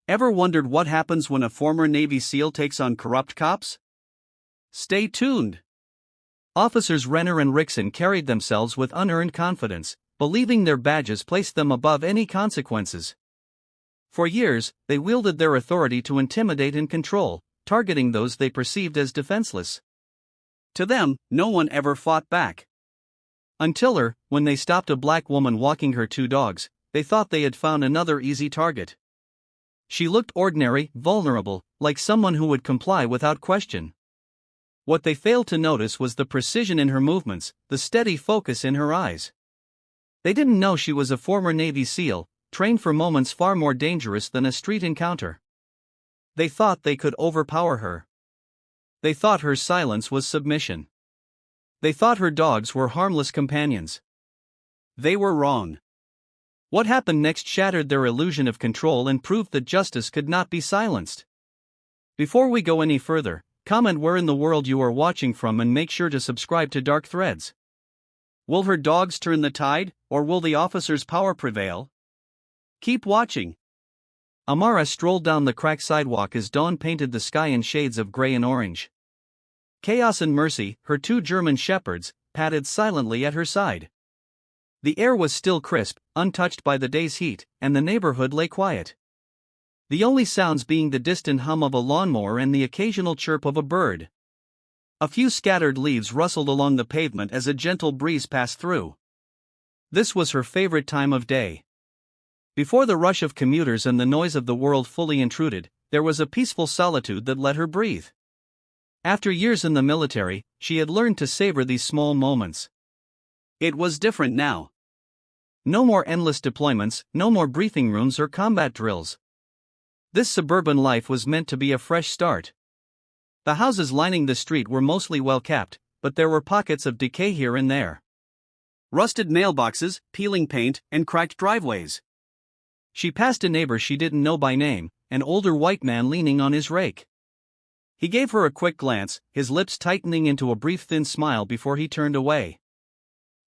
Ever wondered what happens when a former Navy SEAL takes on corrupt cops? Stay tuned. Officers Renner and Rickson carried themselves with unearned confidence, believing their badges placed them above any consequences. For years, they wielded their authority to intimidate and control, targeting those they perceived as defenseless. To them, no one ever fought back. Until when they stopped a black woman walking her 2 dogs, they thought they had found another easy target. She looked ordinary, vulnerable, like someone who would comply without question. What they failed to notice was the precision in her movements, the steady focus in her eyes. They didn't know she was a former Navy SEAL, trained for moments far more dangerous than a street encounter. They thought they could overpower her. They thought her silence was submission. They thought her dogs were harmless companions. They were wrong. What happened next shattered their illusion of control and proved that justice could not be silenced. Before we go any further, comment where in the world you are watching from and make sure to subscribe to Dark Threads. Will her dogs turn the tide, or will the officer's power prevail? Keep watching. Amara strolled down the cracked sidewalk as dawn painted the sky in shades of gray and orange. Chaos and Mercy, her 2 German shepherds, padded silently at her side. The air was still crisp, untouched by the day's heat, and the neighborhood lay quiet. The only sounds being the distant hum of a lawnmower and the occasional chirp of a bird. A few scattered leaves rustled along the pavement as a gentle breeze passed through. This was her favorite time of day. Before the rush of commuters and the noise of the world fully intruded, there was a peaceful solitude that let her breathe. After years in the military, she had learned to savor these small moments. It was different now. No more endless deployments, no more briefing rooms or combat drills. This suburban life was meant to be a fresh start. The houses lining the street were mostly well kept, but there were pockets of decay here and there. Rusted mailboxes, peeling paint, and cracked driveways. She passed a neighbor she didn't know by name, an older white man leaning on his rake. He gave her a quick glance, his lips tightening into a brief thin smile before he turned away.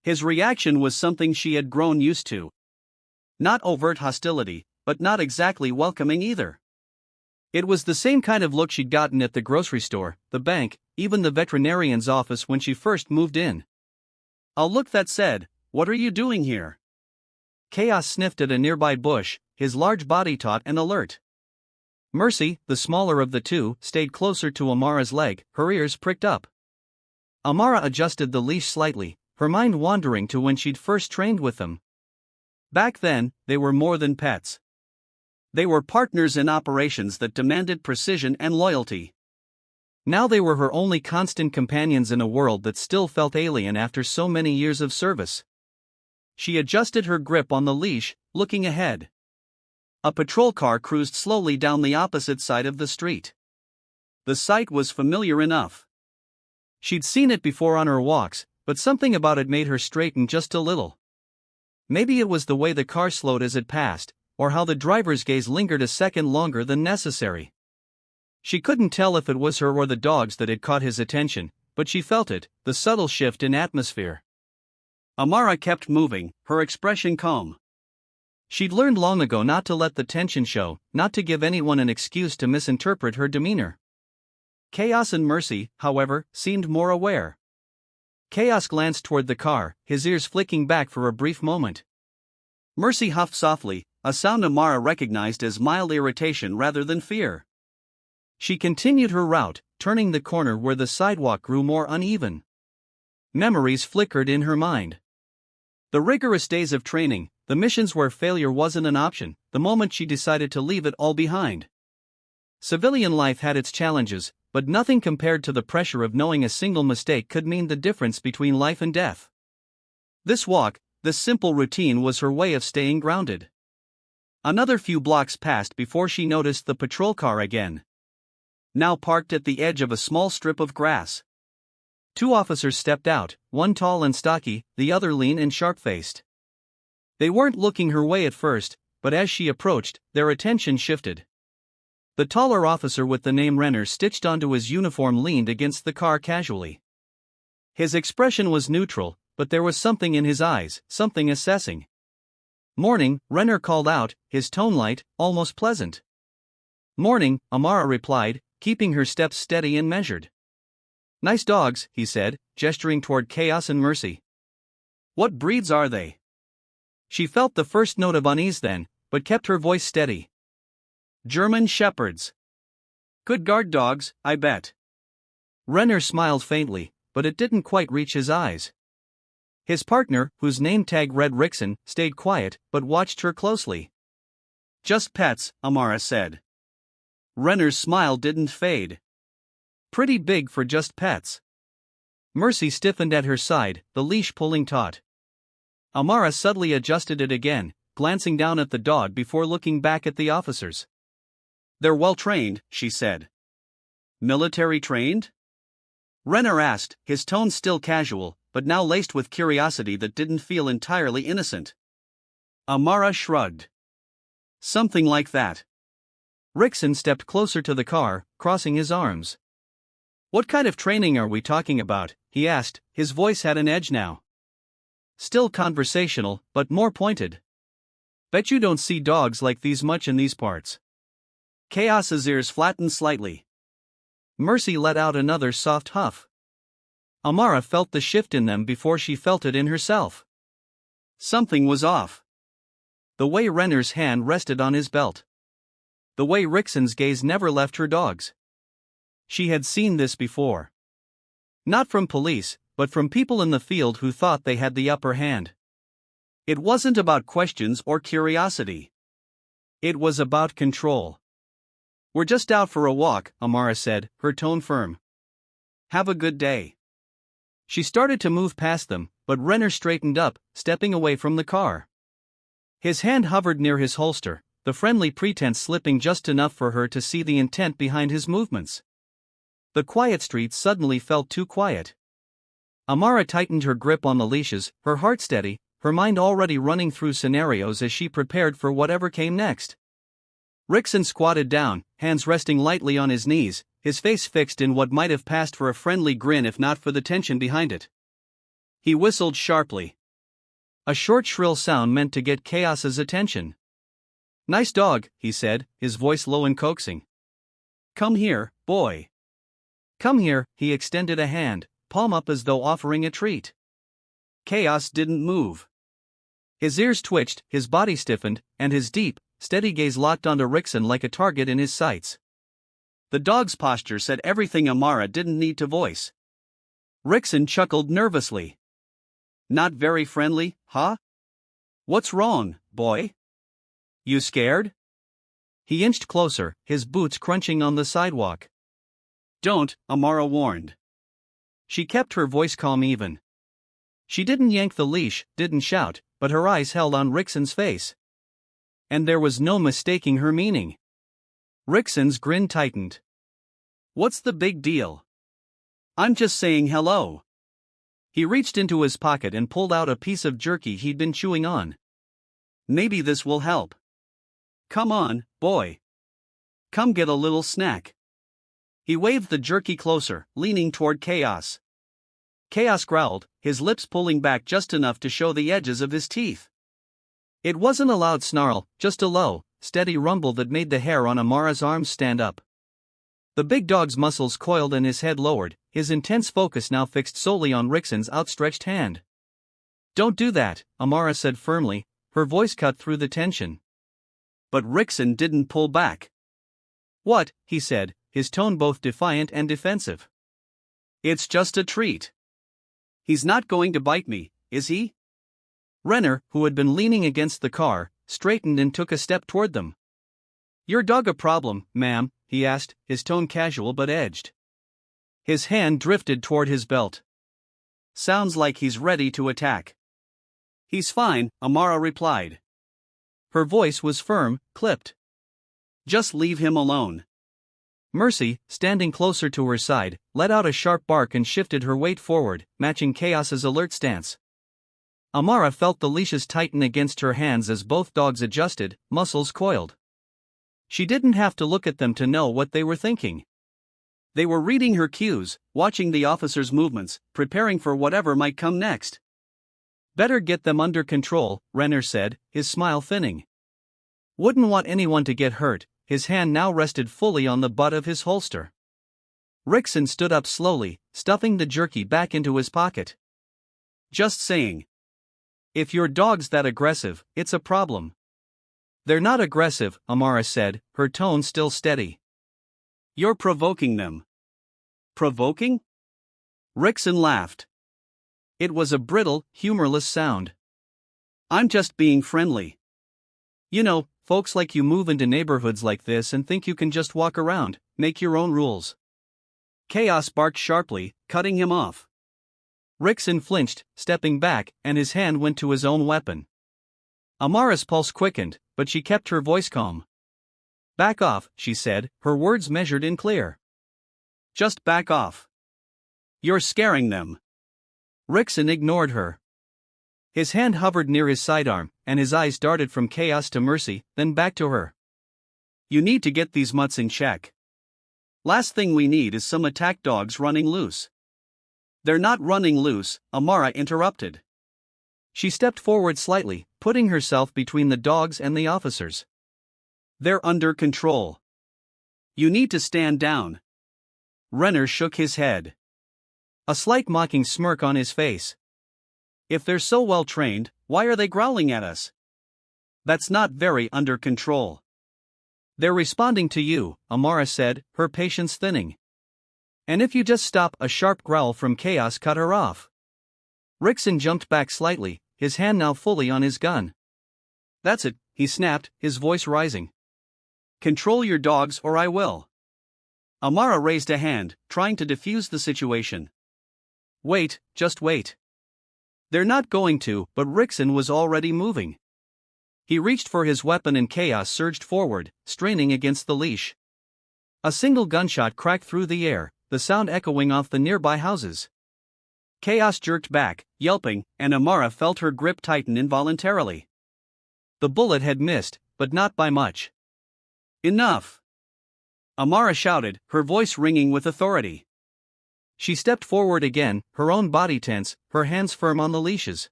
His reaction was something she had grown used to. Not overt hostility, but not exactly welcoming either. It was the same kind of look she'd gotten at the grocery store, the bank, even the veterinarian's office when she first moved in. A look that said, "What are you doing here?" Chaos sniffed at a nearby bush, his large body taut and alert. Mercy, the smaller of the 2, stayed closer to Amara's leg, her ears pricked up. Amara adjusted the leash slightly, her mind wandering to when she'd first trained with them. Back then, they were more than pets. They were partners in operations that demanded precision and loyalty. Now they were her only constant companions in a world that still felt alien after so many years of service. She adjusted her grip on the leash, looking ahead. A patrol car cruised slowly down the opposite side of the street. The sight was familiar enough. She'd seen it before on her walks, but something about it made her straighten just a little. Maybe it was the way the car slowed as it passed, or how the driver's gaze lingered a second longer than necessary. She couldn't tell if it was her or the dogs that had caught his attention, but she felt it, the subtle shift in atmosphere. Amara kept moving, her expression calm. She'd learned long ago not to let the tension show, not to give anyone an excuse to misinterpret her demeanor. Chaos and Mercy, however, seemed more aware. Chaos glanced toward the car, his ears flicking back for a brief moment. Mercy huffed softly, a sound Amara recognized as mild irritation rather than fear. She continued her route, turning the corner where the sidewalk grew more uneven. Memories flickered in her mind. The rigorous days of training, the missions where failure wasn't an option, the moment she decided to leave it all behind. Civilian life had its challenges, but nothing compared to the pressure of knowing a single mistake could mean the difference between life and death. This walk, this simple routine was her way of staying grounded. Another few blocks passed before she noticed the patrol car again. Now parked at the edge of a small strip of grass. 2 officers stepped out, one tall and stocky, the other lean and sharp-faced. They weren't looking her way at first, but as she approached, their attention shifted. The taller officer with the name Renner stitched onto his uniform leaned against the car casually. His expression was neutral, but there was something in his eyes, something assessing. "Morning," Renner called out, his tone light, almost pleasant. Morning, Amara replied, keeping her steps steady and measured. Nice dogs, he said, gesturing toward Chaos and Mercy. What breeds are they? She felt the first note of unease then, but kept her voice steady. German Shepherds. Good guard dogs, I bet. Renner smiled faintly, but it didn't quite reach his eyes. His partner, whose name tag read Rickson, stayed quiet, but watched her closely. Just pets, Amara said. Renner's smile didn't fade. Pretty big for just pets. Mercy stiffened at her side, the leash pulling taut. Amara subtly adjusted it again, glancing down at the dog before looking back at the officers. They're well trained, she said. Military trained? Renner asked, his tone still casual, but now laced with curiosity that didn't feel entirely innocent. Amara shrugged. Something like that. Rickson stepped closer to the car, crossing his arms. What kind of training are we talking about? He asked, his voice had an edge now. Still conversational, but more pointed. Bet you don't see dogs like these much in these parts. Chaos's ears flattened slightly. Mercy let out another soft huff. Amara felt the shift in them before she felt it in herself. Something was off. The way Renner's hand rested on his belt. The way Rickson's gaze never left her dogs. She had seen this before. Not from police, but from people in the field who thought they had the upper hand. It wasn't about questions or curiosity. It was about control. We're just out for a walk, Amara said, her tone firm. Have a good day. She started to move past them, but Renner straightened up, stepping away from the car. His hand hovered near his holster, the friendly pretense slipping just enough for her to see the intent behind his movements. The quiet street suddenly felt too quiet. Amara tightened her grip on the leashes, her heart steady, her mind already running through scenarios as she prepared for whatever came next. Rickson squatted down, hands resting lightly on his knees, his face fixed in what might have passed for a friendly grin if not for the tension behind it. He whistled sharply. A short shrill sound meant to get Chaos's attention. Nice dog, he said, his voice low and coaxing. Come here, boy. Come here, he extended a hand, palm up as though offering a treat. Chaos didn't move. His ears twitched, his body stiffened, and his deep, steady gaze locked onto Rickson like a target in his sights. The dog's posture said everything Amara didn't need to voice. Rickson chuckled nervously. Not very friendly, huh? What's wrong, boy? You scared? He inched closer, his boots crunching on the sidewalk. Don't, Amara warned. She kept her voice calm even. She didn't yank the leash, didn't shout, but her eyes held on Rickson's face. And there was no mistaking her meaning. Rickson's grin tightened. What's the big deal? I'm just saying hello. He reached into his pocket and pulled out a piece of jerky he'd been chewing on. Maybe this will help. Come on, boy. Come get a little snack. He waved the jerky closer, leaning toward Chaos. Chaos growled, his lips pulling back just enough to show the edges of his teeth. It wasn't a loud snarl, just a low, steady rumble that made the hair on Amara's arms stand up. The big dog's muscles coiled and his head lowered, his intense focus now fixed solely on Rickson's outstretched hand. Don't do that, Amara said firmly, her voice cut through the tension. But Rickson didn't pull back. What, he said, his tone both defiant and defensive. It's just a treat. He's not going to bite me, is he? Renner, who had been leaning against the car, straightened and took a step toward them. Your dog a problem, ma'am? He asked, his tone casual but edged. His hand drifted toward his belt. Sounds like he's ready to attack. He's fine, Amara replied. Her voice was firm, clipped. Just leave him alone. Mercy, standing closer to her side, let out a sharp bark and shifted her weight forward, matching Chaos's alert stance. Amara felt the leashes tighten against her hands as both dogs adjusted, muscles coiled. She didn't have to look at them to know what they were thinking. They were reading her cues, watching the officer's movements, preparing for whatever might come next. Better get them under control, Renner said, his smile thinning. Wouldn't want anyone to get hurt, his hand now rested fully on the butt of his holster. Rickson stood up slowly, stuffing the jerky back into his pocket. Just saying. If your dog's that aggressive, it's a problem. They're not aggressive, Amara said, her tone still steady. You're provoking them. Provoking? Rickson laughed. It was a brittle, humorless sound. I'm just being friendly. You know, folks like you move into neighborhoods like this and think you can just walk around, make your own rules. Chaos barked sharply, cutting him off. Rickson flinched, stepping back, and his hand went to his own weapon. Amara's pulse quickened, but she kept her voice calm. Back off, she said, her words measured and clear. Just back off. You're scaring them. Rickson ignored her. His hand hovered near his sidearm, and his eyes darted from Chaos to Mercy, then back to her. You need to get these mutts in check. Last thing we need is some attack dogs running loose. They're not running loose, Amara interrupted. She stepped forward slightly, putting herself between the dogs and the officers. They're under control. You need to stand down. Renner shook his head. A slight mocking smirk on his face. If they're so well trained, why are they growling at us? That's not very under control. They're responding to you, Amara said, her patience thinning. And if you just stop, a sharp growl from Chaos cut her off. Rickson jumped back slightly, his hand now fully on his gun. That's it, he snapped, his voice rising. Control your dogs or I will. Amara raised a hand, trying to defuse the situation. Wait, just wait. They're not going to, but Rickson was already moving. He reached for his weapon and Chaos surged forward, straining against the leash. A single gunshot cracked through the air, the sound echoing off the nearby houses. Chaos jerked back, yelping, and Amara felt her grip tighten involuntarily. The bullet had missed, but not by much. Enough! Amara shouted, her voice ringing with authority. She stepped forward again, her own body tense, her hands firm on the leashes.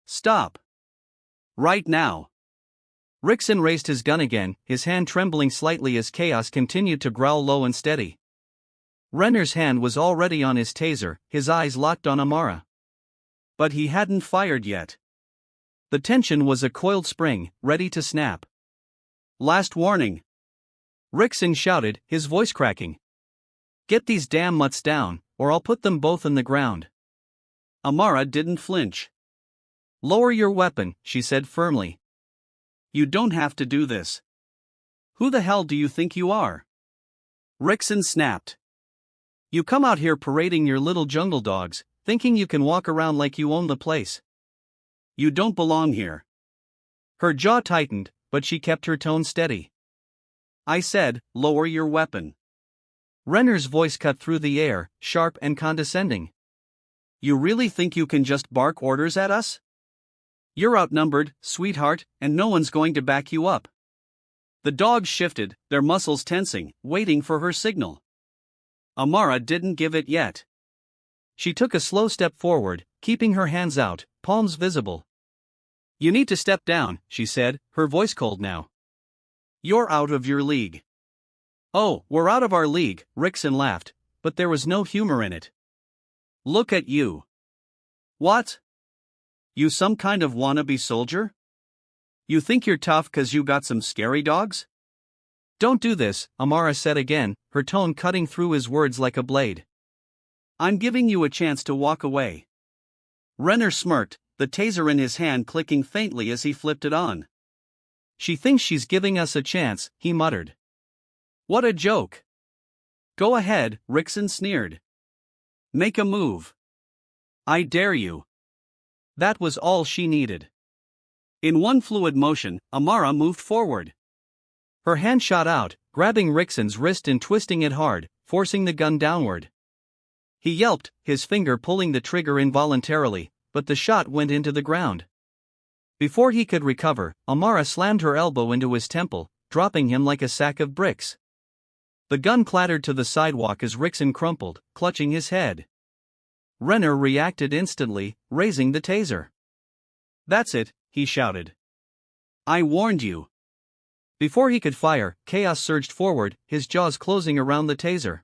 Stop! Right now! Rickson raised his gun again, his hand trembling slightly as Chaos continued to growl low and steady. Renner's hand was already on his taser, his eyes locked on Amara. But he hadn't fired yet. The tension was a coiled spring, ready to snap. Last warning! Rickson shouted, his voice cracking. Get these damn mutts down, or I'll put them both in the ground. Amara didn't flinch. Lower your weapon, she said firmly. You don't have to do this. Who the hell do you think you are? Rickson snapped. You come out here parading your little jungle dogs, thinking you can walk around like you own the place. You don't belong here. Her jaw tightened, but she kept her tone steady. I said, lower your weapon. Renner's voice cut through the air, sharp and condescending. You really think you can just bark orders at us? You're outnumbered, sweetheart, and no one's going to back you up. The dogs shifted, their muscles tensing, waiting for her signal. Amara didn't give it yet. She took a slow step forward, keeping her hands out, palms visible. You need to step down, she said, her voice cold now. You're out of your league. Oh, we're out of our league, Rickson laughed, but there was no humor in it. Look at you. What? You some kind of wannabe soldier? You think you're tough 'cause you got some scary dogs? Don't do this, Amara said again, her tone cutting through his words like a blade. I'm giving you a chance to walk away. Renner smirked, the taser in his hand clicking faintly as he flipped it on. She thinks she's giving us a chance, he muttered. What a joke. Go ahead, Rickson sneered. Make a move. I dare you. That was all she needed. In one fluid motion, Amara moved forward. Her hand shot out, grabbing Rickson's wrist and twisting it hard, forcing the gun downward. He yelped, his finger pulling the trigger involuntarily, but the shot went into the ground. Before he could recover, Amara slammed her elbow into his temple, dropping him like a sack of bricks. The gun clattered to the sidewalk as Rickson crumpled, clutching his head. Renner reacted instantly, raising the taser. That's it, he shouted. I warned you. Before he could fire, Chaos surged forward, his jaws closing around the taser.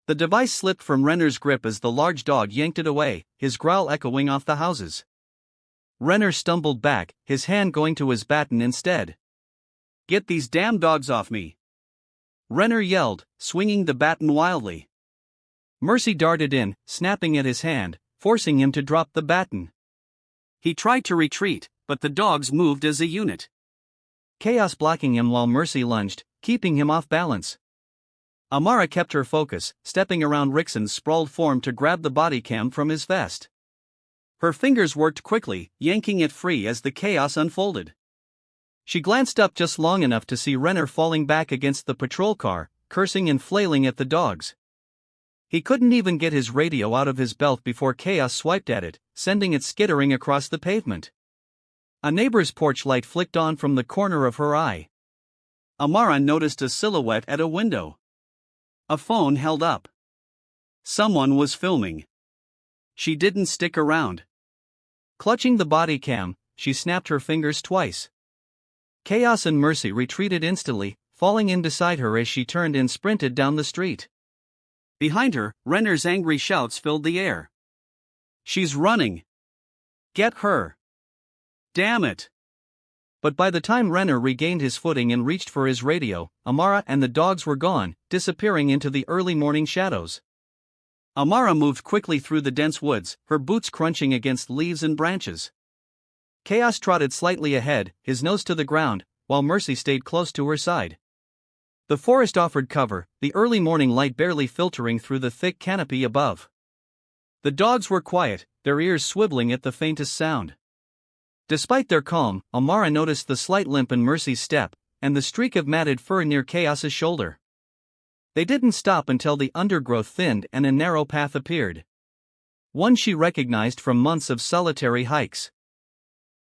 The device slipped from Renner's grip as the large dog yanked it away, his growl echoing off the houses. Renner stumbled back, his hand going to his baton instead. "Get these damn dogs off me!" Renner yelled, swinging the baton wildly. Mercy darted in, snapping at his hand, forcing him to drop the baton. He tried to retreat, but the dogs moved as a unit. Chaos blocking him while Mercy lunged, keeping him off balance. Amara kept her focus, stepping around Rickson's sprawled form to grab the body cam from his vest. Her fingers worked quickly, yanking it free as the chaos unfolded. She glanced up just long enough to see Renner falling back against the patrol car, cursing and flailing at the dogs. He couldn't even get his radio out of his belt before Chaos swiped at it, sending it skittering across the pavement. A neighbor's porch light flicked on from the corner of her eye. Amara noticed a silhouette at a window. A phone held up. Someone was filming. She didn't stick around. Clutching the body cam, she snapped her fingers twice. Chaos and Mercy retreated instantly, falling in beside her as she turned and sprinted down the street. Behind her, Renner's angry shouts filled the air. "She's running! Get her! Damn it!" But by the time Renner regained his footing and reached for his radio, Amara and the dogs were gone, disappearing into the early morning shadows. Amara moved quickly through the dense woods, her boots crunching against leaves and branches. Chaos trotted slightly ahead, his nose to the ground, while Mercy stayed close to her side. The forest offered cover, the early morning light barely filtering through the thick canopy above. The dogs were quiet, their ears swiveling at the faintest sound. Despite their calm, Amara noticed the slight limp in Mercy's step, and the streak of matted fur near Chaos's shoulder. They didn't stop until the undergrowth thinned and a narrow path appeared. One she recognized from months of solitary hikes.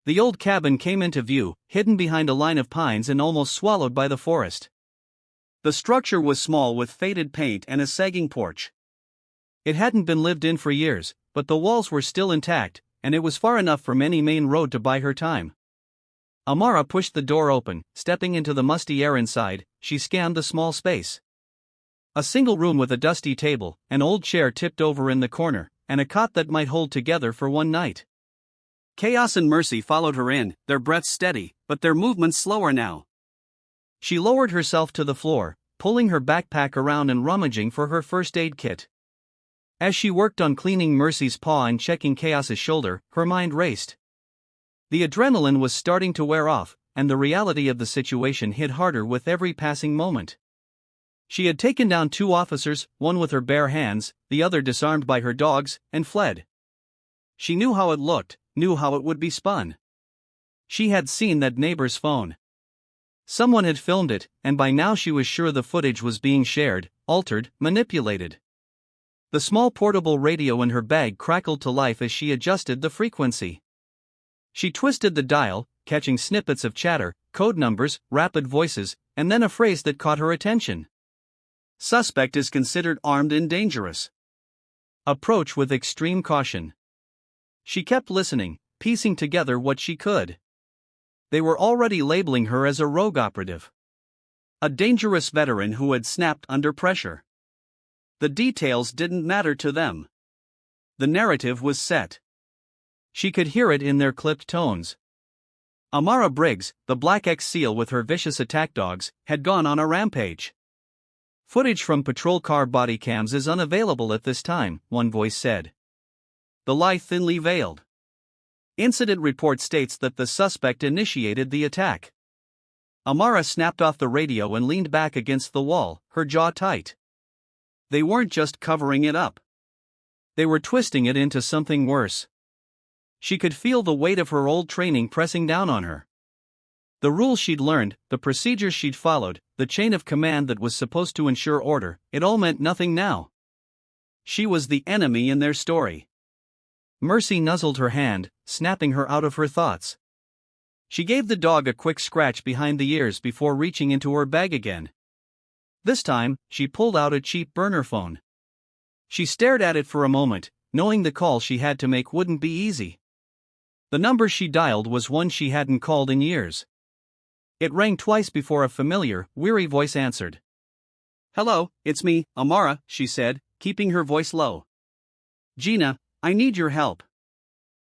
The old cabin came into view, hidden behind a line of pines and almost swallowed by the forest. The structure was small with faded paint and a sagging porch. It hadn't been lived in for years, but the walls were still intact, and it was far enough from any main road to buy her time. Amara pushed the door open, stepping into the musty air inside. She scanned the small space. A single room with a dusty table, an old chair tipped over in the corner, and a cot that might hold together for one night. Chaos and Mercy followed her in, their breaths steady, but their movements slower now. She lowered herself to the floor, pulling her backpack around and rummaging for her first aid kit. As she worked on cleaning Mercy's paw and checking Chaos's shoulder, her mind raced. The adrenaline was starting to wear off, and the reality of the situation hit harder with every passing moment. She had taken down 2 officers, one with her bare hands, the other disarmed by her dogs, and fled. She knew how it looked, knew how it would be spun. She had seen that neighbor's phone. Someone had filmed it, and by now she was sure the footage was being shared, altered, manipulated. The small portable radio in her bag crackled to life as she adjusted the frequency. She twisted the dial, catching snippets of chatter, code numbers, rapid voices, and then a phrase that caught her attention. "Suspect is considered armed and dangerous. Approach with extreme caution." She kept listening, piecing together what she could. They were already labeling her as a rogue operative. A dangerous veteran who had snapped under pressure. The details didn't matter to them. The narrative was set. She could hear it in their clipped tones. Amara Briggs, the black ex-SEAL with her vicious attack dogs, had gone on a rampage. "Footage from patrol car body cams is unavailable at this time," one voice said. The lie thinly veiled. Incident report states that the suspect initiated the attack. Amara snapped off the radio and leaned back against the wall, her jaw tight. They weren't just covering it up. They were twisting it into something worse. She could feel the weight of her old training pressing down on her. The rules she'd learned, the procedures she'd followed, the chain of command that was supposed to ensure order, it all meant nothing now. She was the enemy in their story. Mercy nuzzled her hand, snapping her out of her thoughts. She gave the dog a quick scratch behind the ears before reaching into her bag again. This time, she pulled out a cheap burner phone. She stared at it for a moment, knowing the call she had to make wouldn't be easy. The number she dialed was one she hadn't called in years. It rang twice before a familiar, weary voice answered. "Hello, it's me, Amara," she said, keeping her voice low. "Gina, I need your help."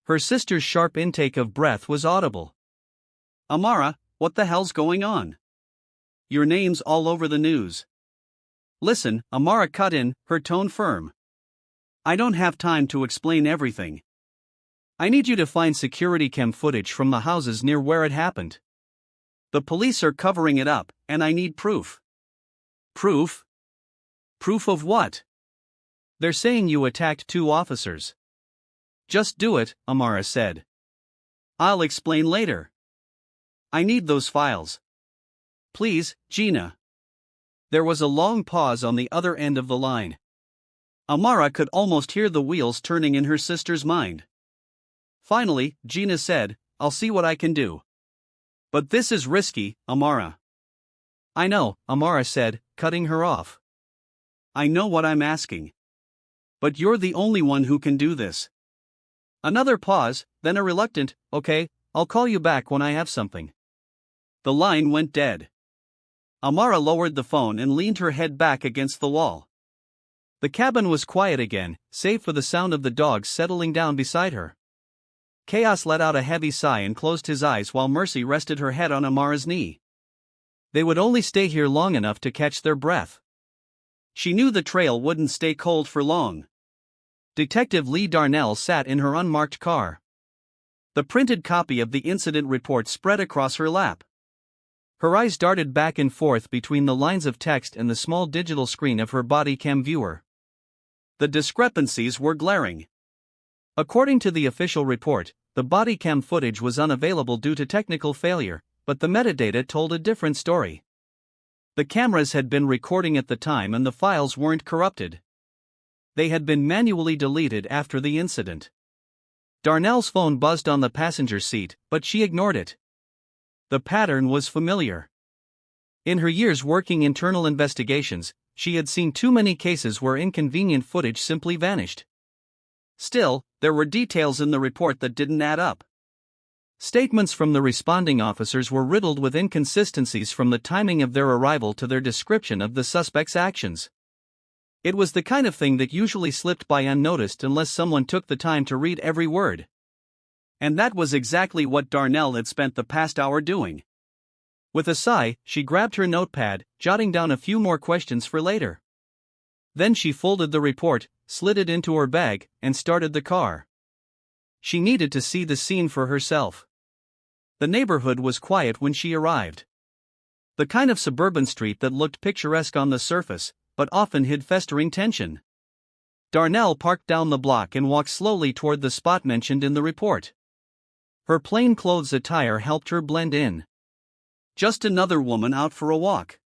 Her sister's sharp intake of breath was audible. "Amara, what the hell's going on? Your name's all over the news." "Listen," Amara cut in, her tone firm. "I don't have time to explain everything. I need you to find security cam footage from the houses near where it happened. The police are covering it up, and I need proof." "Proof? Proof of what?" "They're saying you attacked 2 officers." "Just do it," Amara said. "I'll explain later. I need those files. Please, Gina." There was a long pause on the other end of the line. Amara could almost hear the wheels turning in her sister's mind. Finally, Gina said, "I'll see what I can do." "But this is risky, Amara." "I know," Amara said, cutting her off. "I know what I'm asking. But you're the only one who can do this." Another pause, then a reluctant, "Okay, I'll call you back when I have something." The line went dead. Amara lowered the phone and leaned her head back against the wall. The cabin was quiet again, save for the sound of the dogs settling down beside her. Chaos let out a heavy sigh and closed his eyes while Mercy rested her head on Amara's knee. They would only stay here long enough to catch their breath. She knew the trail wouldn't stay cold for long. Detective Lee Darnell sat in her unmarked car. The printed copy of the incident report spread across her lap. Her eyes darted back and forth between the lines of text and the small digital screen of her body cam viewer. The discrepancies were glaring. According to the official report, the body cam footage was unavailable due to technical failure, but the metadata told a different story. The cameras had been recording at the time and the files weren't corrupted. They had been manually deleted after the incident. Darnell's phone buzzed on the passenger seat, but she ignored it. The pattern was familiar. In her years working internal investigations, she had seen too many cases where inconvenient footage simply vanished. Still, there were details in the report that didn't add up. Statements from the responding officers were riddled with inconsistencies from the timing of their arrival to their description of the suspect's actions. It was the kind of thing that usually slipped by unnoticed unless someone took the time to read every word. And that was exactly what Darnell had spent the past hour doing. With a sigh, she grabbed her notepad, jotting down a few more questions for later. Then she folded the report, slid it into her bag, and started the car. She needed to see the scene for herself. The neighborhood was quiet when she arrived. The kind of suburban street that looked picturesque on the surface, but often hid festering tension. Darnell parked down the block and walked slowly toward the spot mentioned in the report. Her plainclothes attire helped her blend in. Just another woman out for a walk.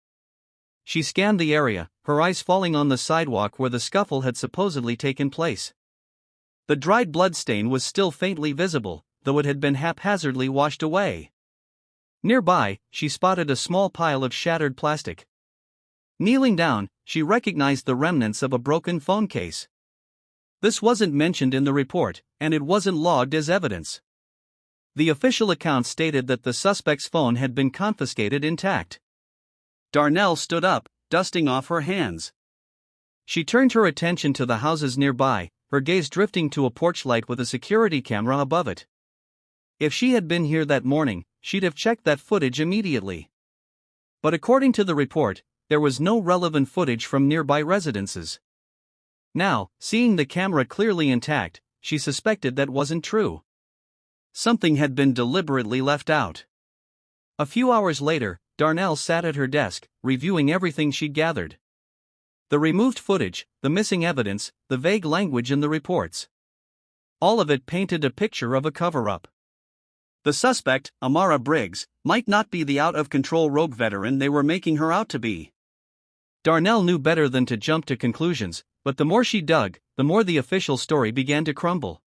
She scanned the area, her eyes falling on the sidewalk where the scuffle had supposedly taken place. The dried blood stain was still faintly visible, though it had been haphazardly washed away. Nearby, she spotted a small pile of shattered plastic. Kneeling down, she recognized the remnants of a broken phone case. This wasn't mentioned in the report, and it wasn't logged as evidence. The official account stated that the suspect's phone had been confiscated intact. Darnell stood up, dusting off her hands. She turned her attention to the houses nearby, her gaze drifting to a porch light with a security camera above it. If she had been here that morning, she'd have checked that footage immediately. But according to the report, there was no relevant footage from nearby residences. Now, seeing the camera clearly intact, she suspected that wasn't true. Something had been deliberately left out. A few hours later, Darnell sat at her desk, reviewing everything she'd gathered. The removed footage, the missing evidence, the vague language in the reports. All of it painted a picture of a cover-up. The suspect, Amara Briggs, might not be the out-of-control rogue veteran they were making her out to be. Darnell knew better than to jump to conclusions, but the more she dug, the more the official story began to crumble.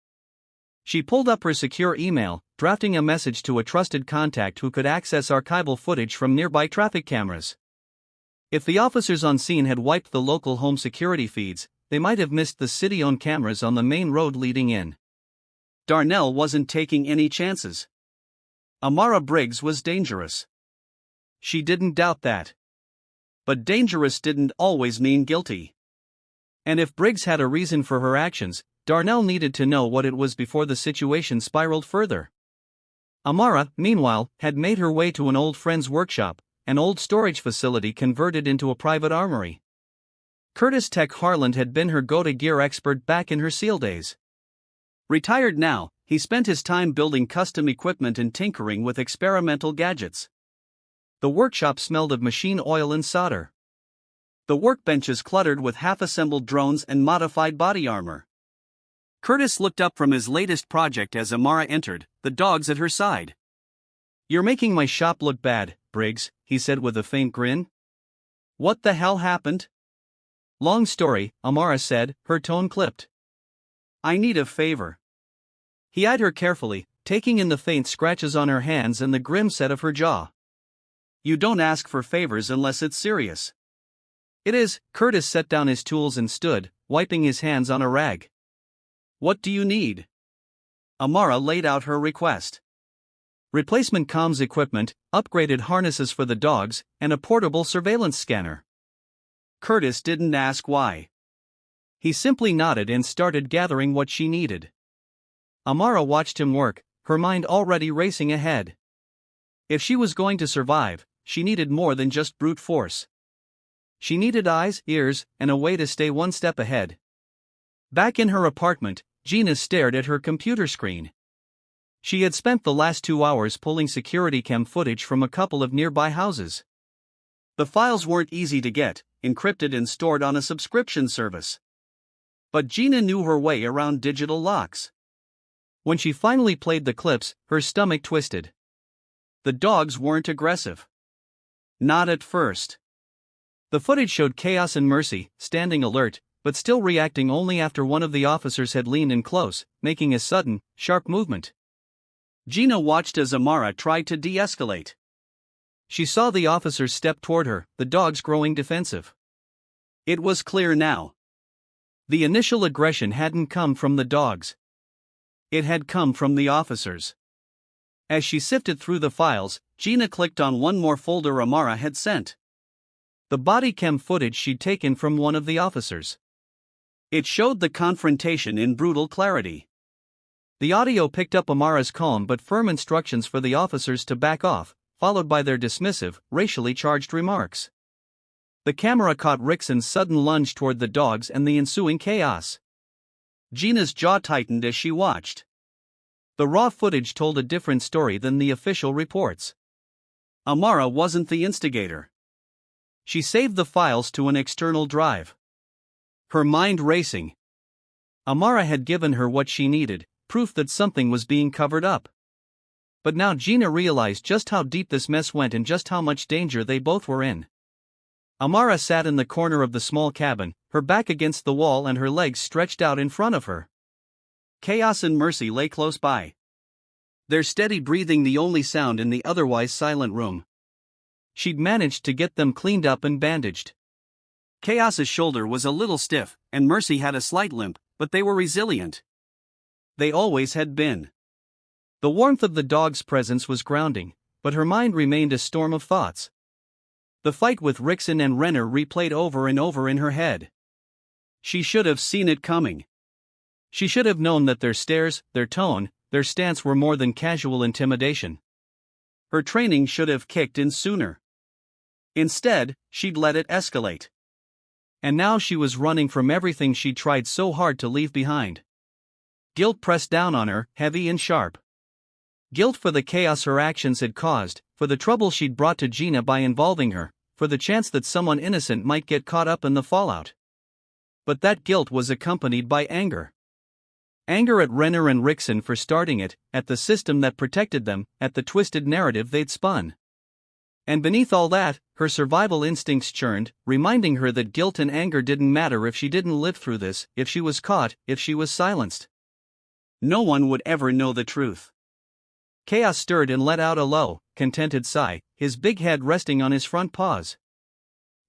She pulled up her secure email, drafting a message to a trusted contact who could access archival footage from nearby traffic cameras. If the officers on scene had wiped the local home security feeds, they might have missed the city-owned cameras on the main road leading in. Darnell wasn't taking any chances. Amara Briggs was dangerous. She didn't doubt that. But dangerous didn't always mean guilty. And if Briggs had a reason for her actions, Darnell needed to know what it was before the situation spiraled further. Amara, meanwhile, had made her way to an old friend's workshop, an old storage facility converted into a private armory. Curtis Tech Harland had been her go-to-gear expert back in her SEAL days. Retired now, he spent his time building custom equipment and tinkering with experimental gadgets. The workshop smelled of machine oil and solder. The workbenches cluttered with half-assembled drones and modified body armor. Curtis looked up from his latest project as Amara entered, the dogs at her side. "You're making my shop look bad, Briggs," he said with a faint grin. "What the hell happened?" "Long story," Amara said, her tone clipped. "I need a favor." He eyed her carefully, taking in the faint scratches on her hands and the grim set of her jaw. "You don't ask for favors unless it's serious." "It is." Curtis set down his tools and stood, wiping his hands on a rag. "What do you need?" Amara laid out her request. Replacement comms equipment, upgraded harnesses for the dogs, and a portable surveillance scanner. Curtis didn't ask why. He simply nodded and started gathering what she needed. Amara watched him work, her mind already racing ahead. If she was going to survive, she needed more than just brute force. She needed eyes, ears, and a way to stay one step ahead. Back in her apartment, Gina stared at her computer screen. She had spent the last 2 hours pulling security cam footage from a couple of nearby houses. The files weren't easy to get, encrypted and stored on a subscription service. But Gina knew her way around digital locks. When she finally played the clips, her stomach twisted. The dogs weren't aggressive. Not at first. The footage showed Chaos and Mercy, standing alert, but still reacting only after one of the officers had leaned in close, making a sudden, sharp movement. Gina watched as Amara tried to de-escalate. She saw the officers step toward her, the dogs growing defensive. It was clear now. The initial aggression hadn't come from the dogs. It had come from the officers. As she sifted through the files, Gina clicked on one more folder Amara had sent. The body cam footage she'd taken from one of the officers. It showed the confrontation in brutal clarity. The audio picked up Amara's calm but firm instructions for the officers to back off, followed by their dismissive, racially charged remarks. The camera caught Rickson's sudden lunge toward the dogs and the ensuing chaos. Gina's jaw tightened as she watched. The raw footage told a different story than the official reports. Amara wasn't the instigator. She saved the files to an external drive. Her mind racing. Amara had given her what she needed, proof that something was being covered up. But now Gina realized just how deep this mess went and just how much danger they both were in. Amara sat in the corner of the small cabin, her back against the wall and her legs stretched out in front of her. Chaos and Mercy lay close by. Their steady breathing the only sound in the otherwise silent room. She'd managed to get them cleaned up and bandaged. Chaos's shoulder was a little stiff, and Mercy had a slight limp, but they were resilient. They always had been. The warmth of the dog's presence was grounding, but her mind remained a storm of thoughts. The fight with Rickson and Renner replayed over and over in her head. She should have seen it coming. She should have known that their stares, their tone, their stance were more than casual intimidation. Her training should have kicked in sooner. Instead, she'd let it escalate. And now she was running from everything she'd tried so hard to leave behind. Guilt pressed down on her, heavy and sharp. Guilt for the chaos her actions had caused, for the trouble she'd brought to Gina by involving her, for the chance that someone innocent might get caught up in the fallout. But that guilt was accompanied by anger. Anger at Renner and Rickson for starting it, at the system that protected them, at the twisted narrative they'd spun. And beneath all that, her survival instincts churned, reminding her that guilt and anger didn't matter if she didn't live through this, if she was caught, if she was silenced. No one would ever know the truth. Chaos stirred and let out a low, contented sigh, his big head resting on his front paws.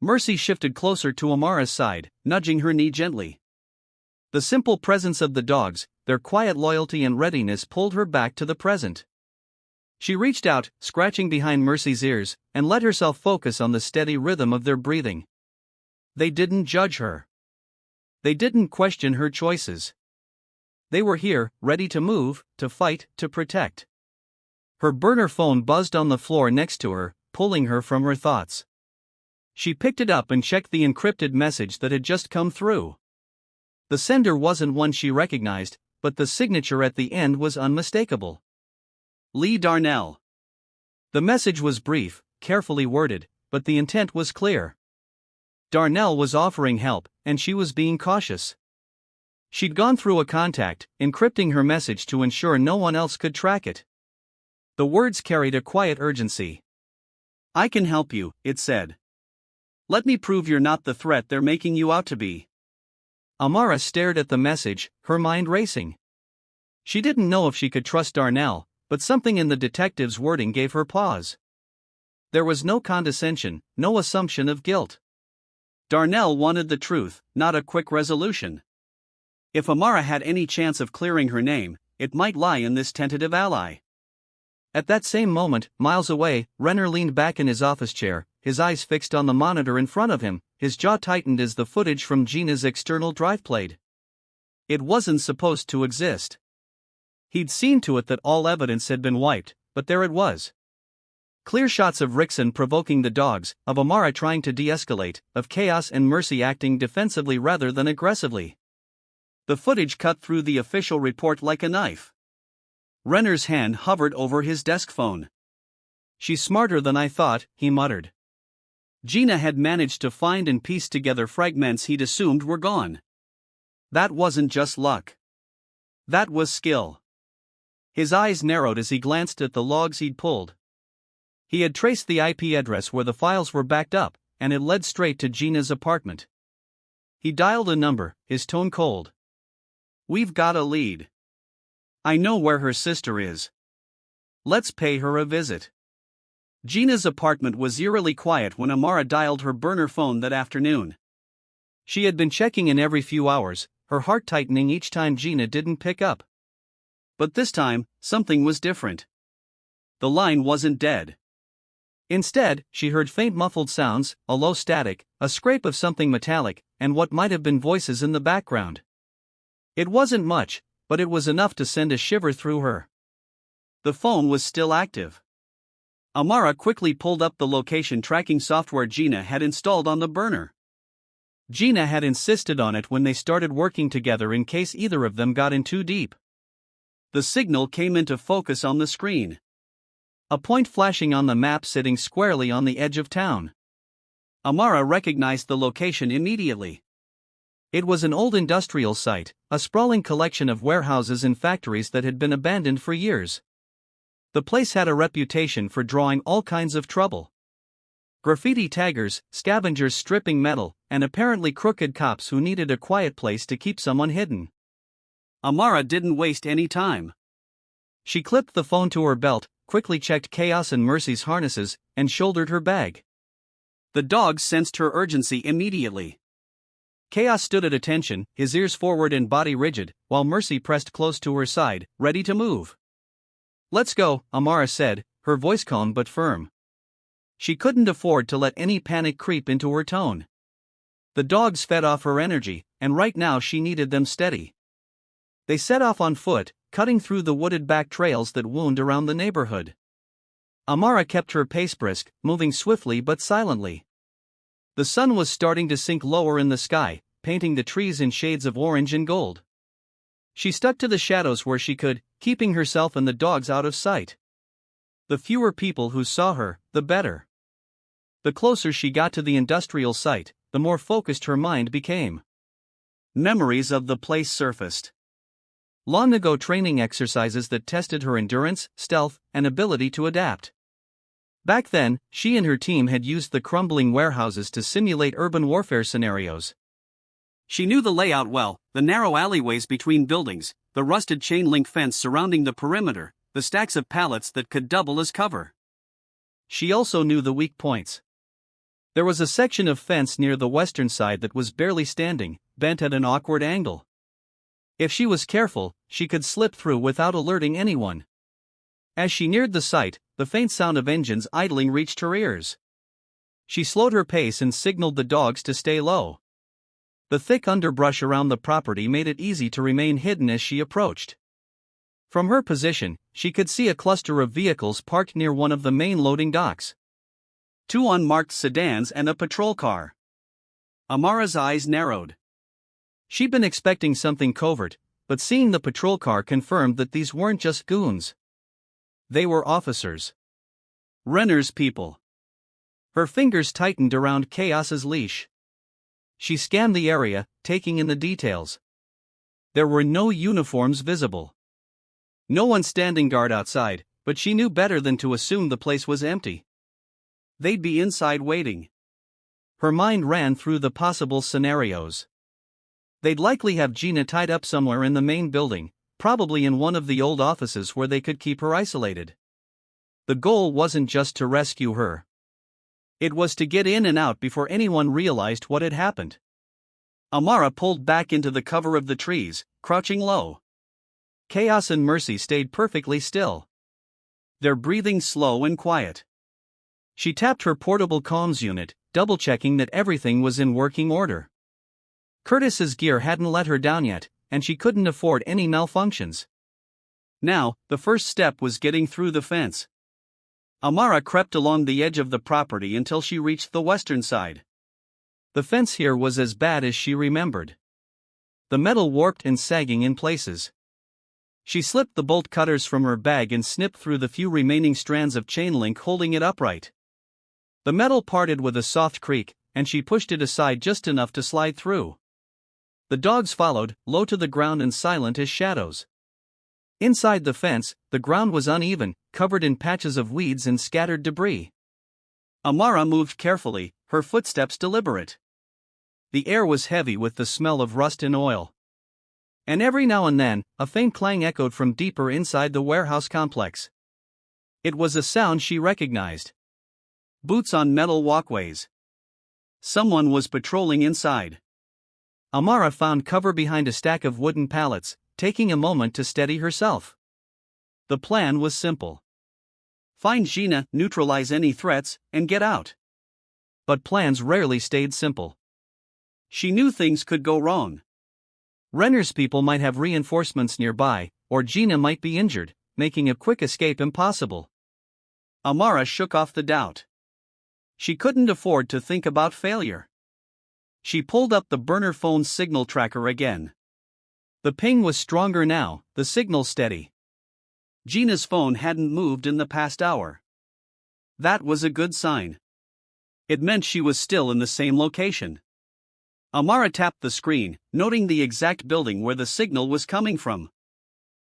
Mercy shifted closer to Amara's side, nudging her knee gently. The simple presence of the dogs, their quiet loyalty and readiness pulled her back to the present. She reached out, scratching behind Mercy's ears, and let herself focus on the steady rhythm of their breathing. They didn't judge her. They didn't question her choices. They were here, ready to move, to fight, to protect. Her burner phone buzzed on the floor next to her, pulling her from her thoughts. She picked it up and checked the encrypted message that had just come through. The sender wasn't one she recognized, but the signature at the end was unmistakable. Lee Darnell. The message was brief, carefully worded, but the intent was clear. Darnell was offering help, and she was being cautious. She'd gone through a contact, encrypting her message to ensure no one else could track it. The words carried a quiet urgency. "I can help you," it said. "Let me prove you're not the threat they're making you out to be." Amara stared at the message, her mind racing. She didn't know if she could trust Darnell, but something in the detective's wording gave her pause. There was no condescension, no assumption of guilt. Darnell wanted the truth, not a quick resolution. If Amara had any chance of clearing her name, it might lie in this tentative ally. At that same moment, miles away, Renner leaned back in his office chair, his eyes fixed on the monitor in front of him, his jaw tightened as the footage from Gina's external drive played. It wasn't supposed to exist. He'd seen to it that all evidence had been wiped, but there it was. Clear shots of Rickson provoking the dogs, of Amara trying to de-escalate, of Chaos and Mercy acting defensively rather than aggressively. The footage cut through the official report like a knife. Renner's hand hovered over his desk phone. "She's smarter than I thought," he muttered. Gina had managed to find and piece together fragments he'd assumed were gone. That wasn't just luck. That was skill. His eyes narrowed as he glanced at the logs he'd pulled. He had traced the IP address where the files were backed up, and it led straight to Gina's apartment. He dialed a number, his tone cold. "We've got a lead. I know where her sister is. Let's pay her a visit." Gina's apartment was eerily quiet when Amara dialed her burner phone that afternoon. She had been checking in every few hours, her heart tightening each time Gina didn't pick up. But this time, something was different. The line wasn't dead. Instead, she heard faint muffled sounds, a low static, a scrape of something metallic, and what might have been voices in the background. It wasn't much, but it was enough to send a shiver through her. The phone was still active. Amara quickly pulled up the location tracking software Gina had installed on the burner. Gina had insisted on it when they started working together in case either of them got in too deep. The signal came into focus on the screen. A point flashing on the map sitting squarely on the edge of town. Amara recognized the location immediately. It was an old industrial site, a sprawling collection of warehouses and factories that had been abandoned for years. The place had a reputation for drawing all kinds of trouble. Graffiti taggers, scavengers stripping metal, and apparently crooked cops who needed a quiet place to keep someone hidden. Amara didn't waste any time. She clipped the phone to her belt, quickly checked Chaos and Mercy's harnesses, and shouldered her bag. The dogs sensed her urgency immediately. Chaos stood at attention, his ears forward and body rigid, while Mercy pressed close to her side, ready to move. "Let's go," Amara said, her voice calm but firm. She couldn't afford to let any panic creep into her tone. The dogs fed off her energy, and right now she needed them steady. They set off on foot, cutting through the wooded back trails that wound around the neighborhood. Amara kept her pace brisk, moving swiftly but silently. The sun was starting to sink lower in the sky, painting the trees in shades of orange and gold. She stuck to the shadows where she could, keeping herself and the dogs out of sight. The fewer people who saw her, the better. The closer she got to the industrial site, the more focused her mind became. Memories of the place surfaced. Long ago training exercises that tested her endurance, stealth, and ability to adapt. Back then, she and her team had used the crumbling warehouses to simulate urban warfare scenarios. She knew the layout well, the narrow alleyways between buildings, the rusted chain-link fence surrounding the perimeter, the stacks of pallets that could double as cover. She also knew the weak points. There was a section of fence near the western side that was barely standing, bent at an awkward angle. If she was careful, she could slip through without alerting anyone. As she neared the site, the faint sound of engines idling reached her ears. She slowed her pace and signaled the dogs to stay low. The thick underbrush around the property made it easy to remain hidden as she approached. From her position, she could see a cluster of vehicles parked near one of the main loading docks. 2 unmarked sedans and a patrol car. Amara's eyes narrowed. She'd been expecting something covert, but seeing the patrol car confirmed that these weren't just goons. They were officers. Renner's people. Her fingers tightened around Chaos's leash. She scanned the area, taking in the details. There were no uniforms visible. No one standing guard outside, but she knew better than to assume the place was empty. They'd be inside waiting. Her mind ran through the possible scenarios. They'd likely have Gina tied up somewhere in the main building, probably in one of the old offices where they could keep her isolated. The goal wasn't just to rescue her. It was to get in and out before anyone realized what had happened. Amara pulled back into the cover of the trees, crouching low. Chaos and Mercy stayed perfectly still. Their breathing slow and quiet. She tapped her portable comms unit, double-checking that everything was in working order. Curtis's gear hadn't let her down yet, and she couldn't afford any malfunctions. Now, the first step was getting through the fence. Amara crept along the edge of the property until she reached the western side. The fence here was as bad as she remembered. The metal warped and sagging in places. She slipped the bolt cutters from her bag and snipped through the few remaining strands of chain link holding it upright. The metal parted with a soft creak, and she pushed it aside just enough to slide through. The dogs followed, low to the ground and silent as shadows. Inside the fence, the ground was uneven, covered in patches of weeds and scattered debris. Amara moved carefully, her footsteps deliberate. The air was heavy with the smell of rust and oil. And every now and then, a faint clang echoed from deeper inside the warehouse complex. It was a sound she recognized. Boots on metal walkways. Someone was patrolling inside. Amara found cover behind a stack of wooden pallets, taking a moment to steady herself. The plan was simple. Find Gina, neutralize any threats, and get out. But plans rarely stayed simple. She knew things could go wrong. Renner's people might have reinforcements nearby, or Gina might be injured, making a quick escape impossible. Amara shook off the doubt. She couldn't afford to think about failure. She pulled up the burner phone's signal tracker again. The ping was stronger now, the signal steady. Gina's phone hadn't moved in the past hour. That was a good sign. It meant she was still in the same location. Amara tapped the screen, noting the exact building where the signal was coming from.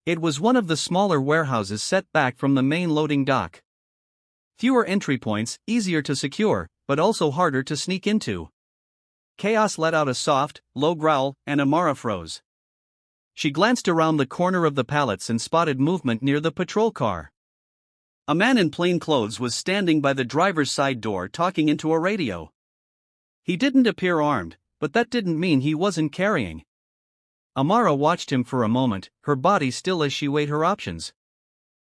It was one of the smaller warehouses set back from the main loading dock. Fewer entry points, easier to secure, but also harder to sneak into. Chaos let out a soft, low growl, and Amara froze. She glanced around the corner of the pallets and spotted movement near the patrol car. A man in plain clothes was standing by the driver's side door talking into a radio. He didn't appear armed, but that didn't mean he wasn't carrying. Amara watched him for a moment, her body still as she weighed her options.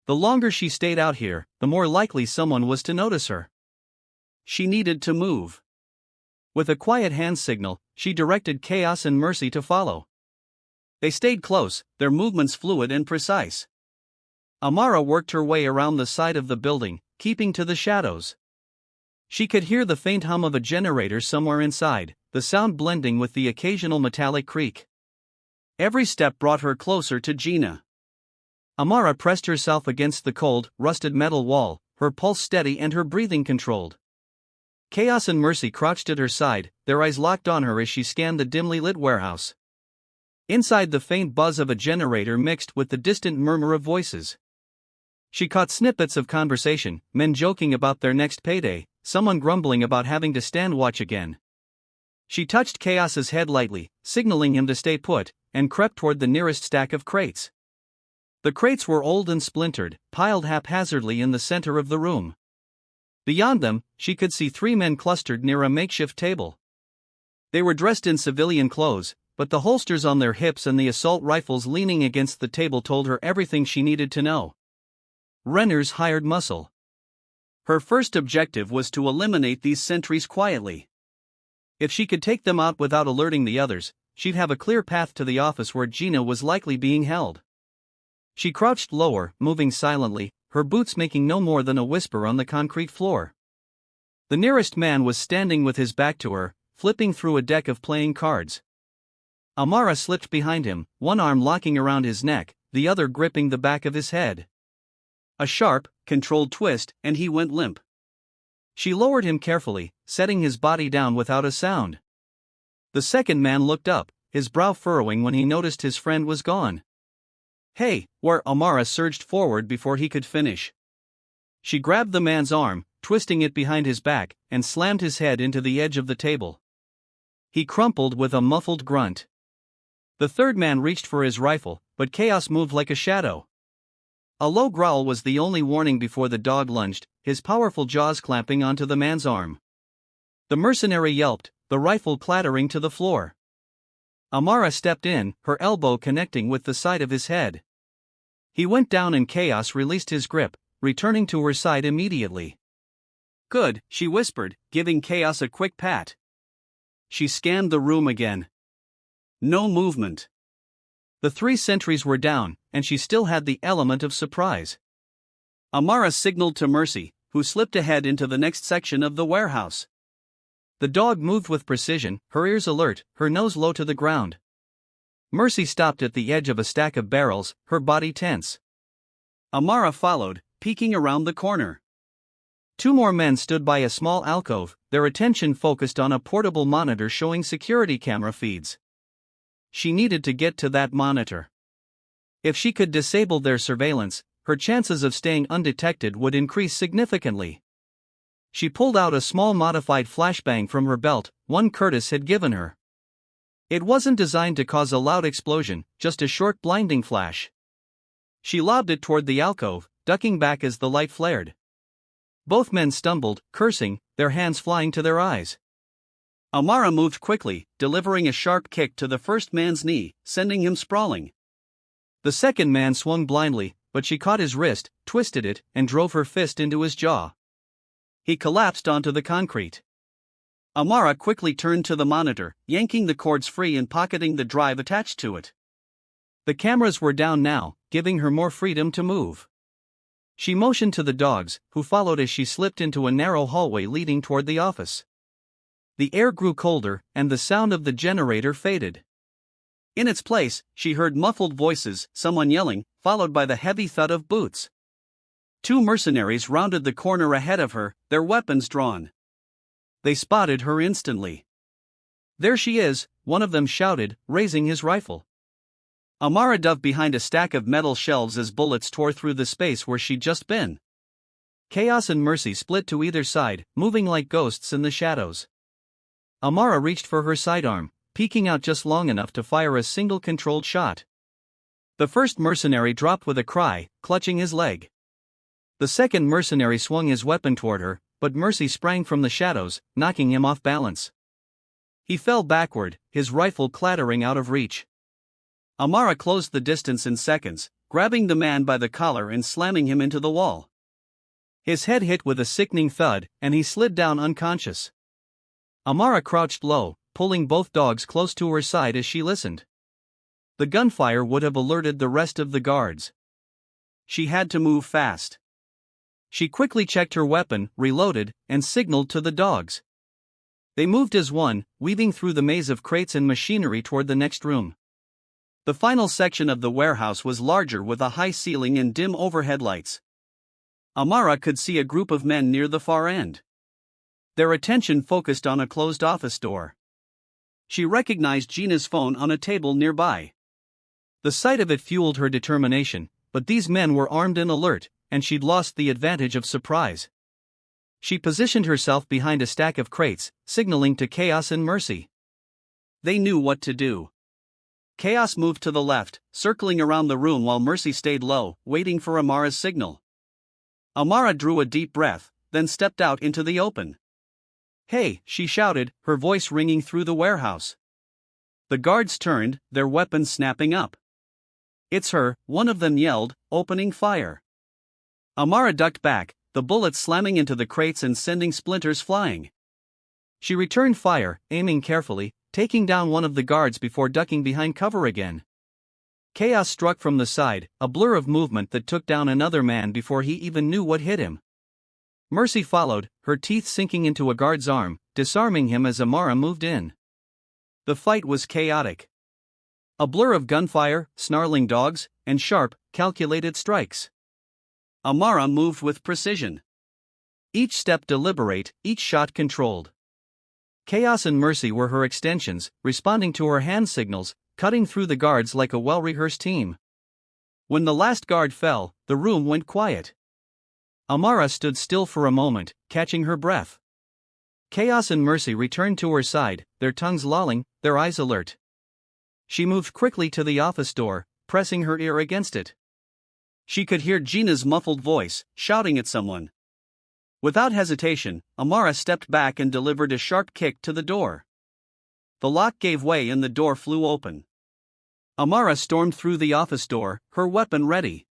The longer she stayed out here, the more likely someone was to notice her. She needed to move. With a quiet hand signal, she directed Chaos and Mercy to follow. They stayed close, their movements fluid and precise. Amara worked her way around the side of the building, keeping to the shadows. She could hear the faint hum of a generator somewhere inside, the sound blending with the occasional metallic creak. Every step brought her closer to Gina. Amara pressed herself against the cold, rusted metal wall, her pulse steady and her breathing controlled. Chaos and Mercy crouched at her side, their eyes locked on her as she scanned the dimly lit warehouse. Inside, the faint buzz of a generator mixed with the distant murmur of voices. She caught snippets of conversation, men joking about their next payday, someone grumbling about having to stand watch again. She touched Chaos's head lightly, signaling him to stay put, and crept toward the nearest stack of crates. The crates were old and splintered, piled haphazardly in the center of the room. Beyond them, she could see 3 men clustered near a makeshift table. They were dressed in civilian clothes, but the holsters on their hips and the assault rifles leaning against the table told her everything she needed to know. Renner's hired muscle. Her first objective was to eliminate these sentries quietly. If she could take them out without alerting the others, she'd have a clear path to the office where Gina was likely being held. She crouched lower, moving silently, her boots making no more than a whisper on the concrete floor. The nearest man was standing with his back to her, flipping through a deck of playing cards. Amara slipped behind him, one arm locking around his neck, the other gripping the back of his head. A sharp, controlled twist, and he went limp. She lowered him carefully, setting his body down without a sound. The second man looked up, his brow furrowing when he noticed his friend was gone. "Hey!" Where Amara surged forward before he could finish. She grabbed the man's arm, twisting it behind his back, and slammed his head into the edge of the table. He crumpled with a muffled grunt. The third man reached for his rifle, but Chaos moved like a shadow. A low growl was the only warning before the dog lunged, his powerful jaws clamping onto the man's arm. The mercenary yelped, the rifle clattering to the floor. Amara stepped in, her elbow connecting with the side of his head. He went down and Chaos released his grip, returning to her side immediately. "Good," she whispered, giving Chaos a quick pat. She scanned the room again. No movement. The 3 sentries were down, and she still had the element of surprise. Amara signaled to Mercy, who slipped ahead into the next section of the warehouse. The dog moved with precision, her ears alert, her nose low to the ground. Mercy stopped at the edge of a stack of barrels, her body tense. Amara followed, peeking around the corner. 2 more men stood by a small alcove, their attention focused on a portable monitor showing security camera feeds. She needed to get to that monitor. If she could disable their surveillance, her chances of staying undetected would increase significantly. She pulled out a small modified flashbang from her belt, one Curtis had given her. It wasn't designed to cause a loud explosion, just a short blinding flash. She lobbed it toward the alcove, ducking back as the light flared. Both men stumbled, cursing, their hands flying to their eyes. Amara moved quickly, delivering a sharp kick to the first man's knee, sending him sprawling. The second man swung blindly, but she caught his wrist, twisted it, and drove her fist into his jaw. He collapsed onto the concrete. Amara quickly turned to the monitor, yanking the cords free and pocketing the drive attached to it. The cameras were down now, giving her more freedom to move. She motioned to the dogs, who followed as she slipped into a narrow hallway leading toward the office. The air grew colder, and the sound of the generator faded. In its place, she heard muffled voices, someone yelling, followed by the heavy thud of boots. 2 mercenaries rounded the corner ahead of her, their weapons drawn. They spotted her instantly. "There she is," one of them shouted, raising his rifle. Amara dove behind a stack of metal shelves as bullets tore through the space where she'd just been. Chaos and Mercy split to either side, moving like ghosts in the shadows. Amara reached for her sidearm, peeking out just long enough to fire a single controlled shot. The first mercenary dropped with a cry, clutching his leg. The second mercenary swung his weapon toward her, but Mercy sprang from the shadows, knocking him off balance. He fell backward, his rifle clattering out of reach. Amara closed the distance in seconds, grabbing the man by the collar and slamming him into the wall. His head hit with a sickening thud, and he slid down unconscious. Amara crouched low, pulling both dogs close to her side as she listened. The gunfire would have alerted the rest of the guards. She had to move fast. She quickly checked her weapon, reloaded, and signaled to the dogs. They moved as one, weaving through the maze of crates and machinery toward the next room. The final section of the warehouse was larger with a high ceiling and dim overhead lights. Amara could see a group of men near the far end. Their attention focused on a closed office door. She recognized Gina's phone on a table nearby. The sight of it fueled her determination, but these men were armed and alert, and she'd lost the advantage of surprise. She positioned herself behind a stack of crates, signaling to Chaos and Mercy. They knew what to do. Chaos moved to the left, circling around the room while Mercy stayed low, waiting for Amara's signal. Amara drew a deep breath, then stepped out into the open. "Hey," she shouted, her voice ringing through the warehouse. The guards turned, their weapons snapping up. "It's her," one of them yelled, opening fire. Amara ducked back, the bullet slamming into the crates and sending splinters flying. She returned fire, aiming carefully, taking down one of the guards before ducking behind cover again. Chaos struck from the side, a blur of movement that took down another man before he even knew what hit him. Mercy followed, her teeth sinking into a guard's arm, disarming him as Amara moved in. The fight was chaotic. A blur of gunfire, snarling dogs, and sharp, calculated strikes. Amara moved with precision. Each step deliberate, each shot controlled. Chaos and Mercy were her extensions, responding to her hand signals, cutting through the guards like a well-rehearsed team. When the last guard fell, the room went quiet. Amara stood still for a moment, catching her breath. Chaos and Mercy returned to her side, their tongues lolling, their eyes alert. She moved quickly to the office door, pressing her ear against it. She could hear Gina's muffled voice, shouting at someone. Without hesitation, Amara stepped back and delivered a sharp kick to the door. The lock gave way and the door flew open. Amara stormed through the office door, her weapon ready.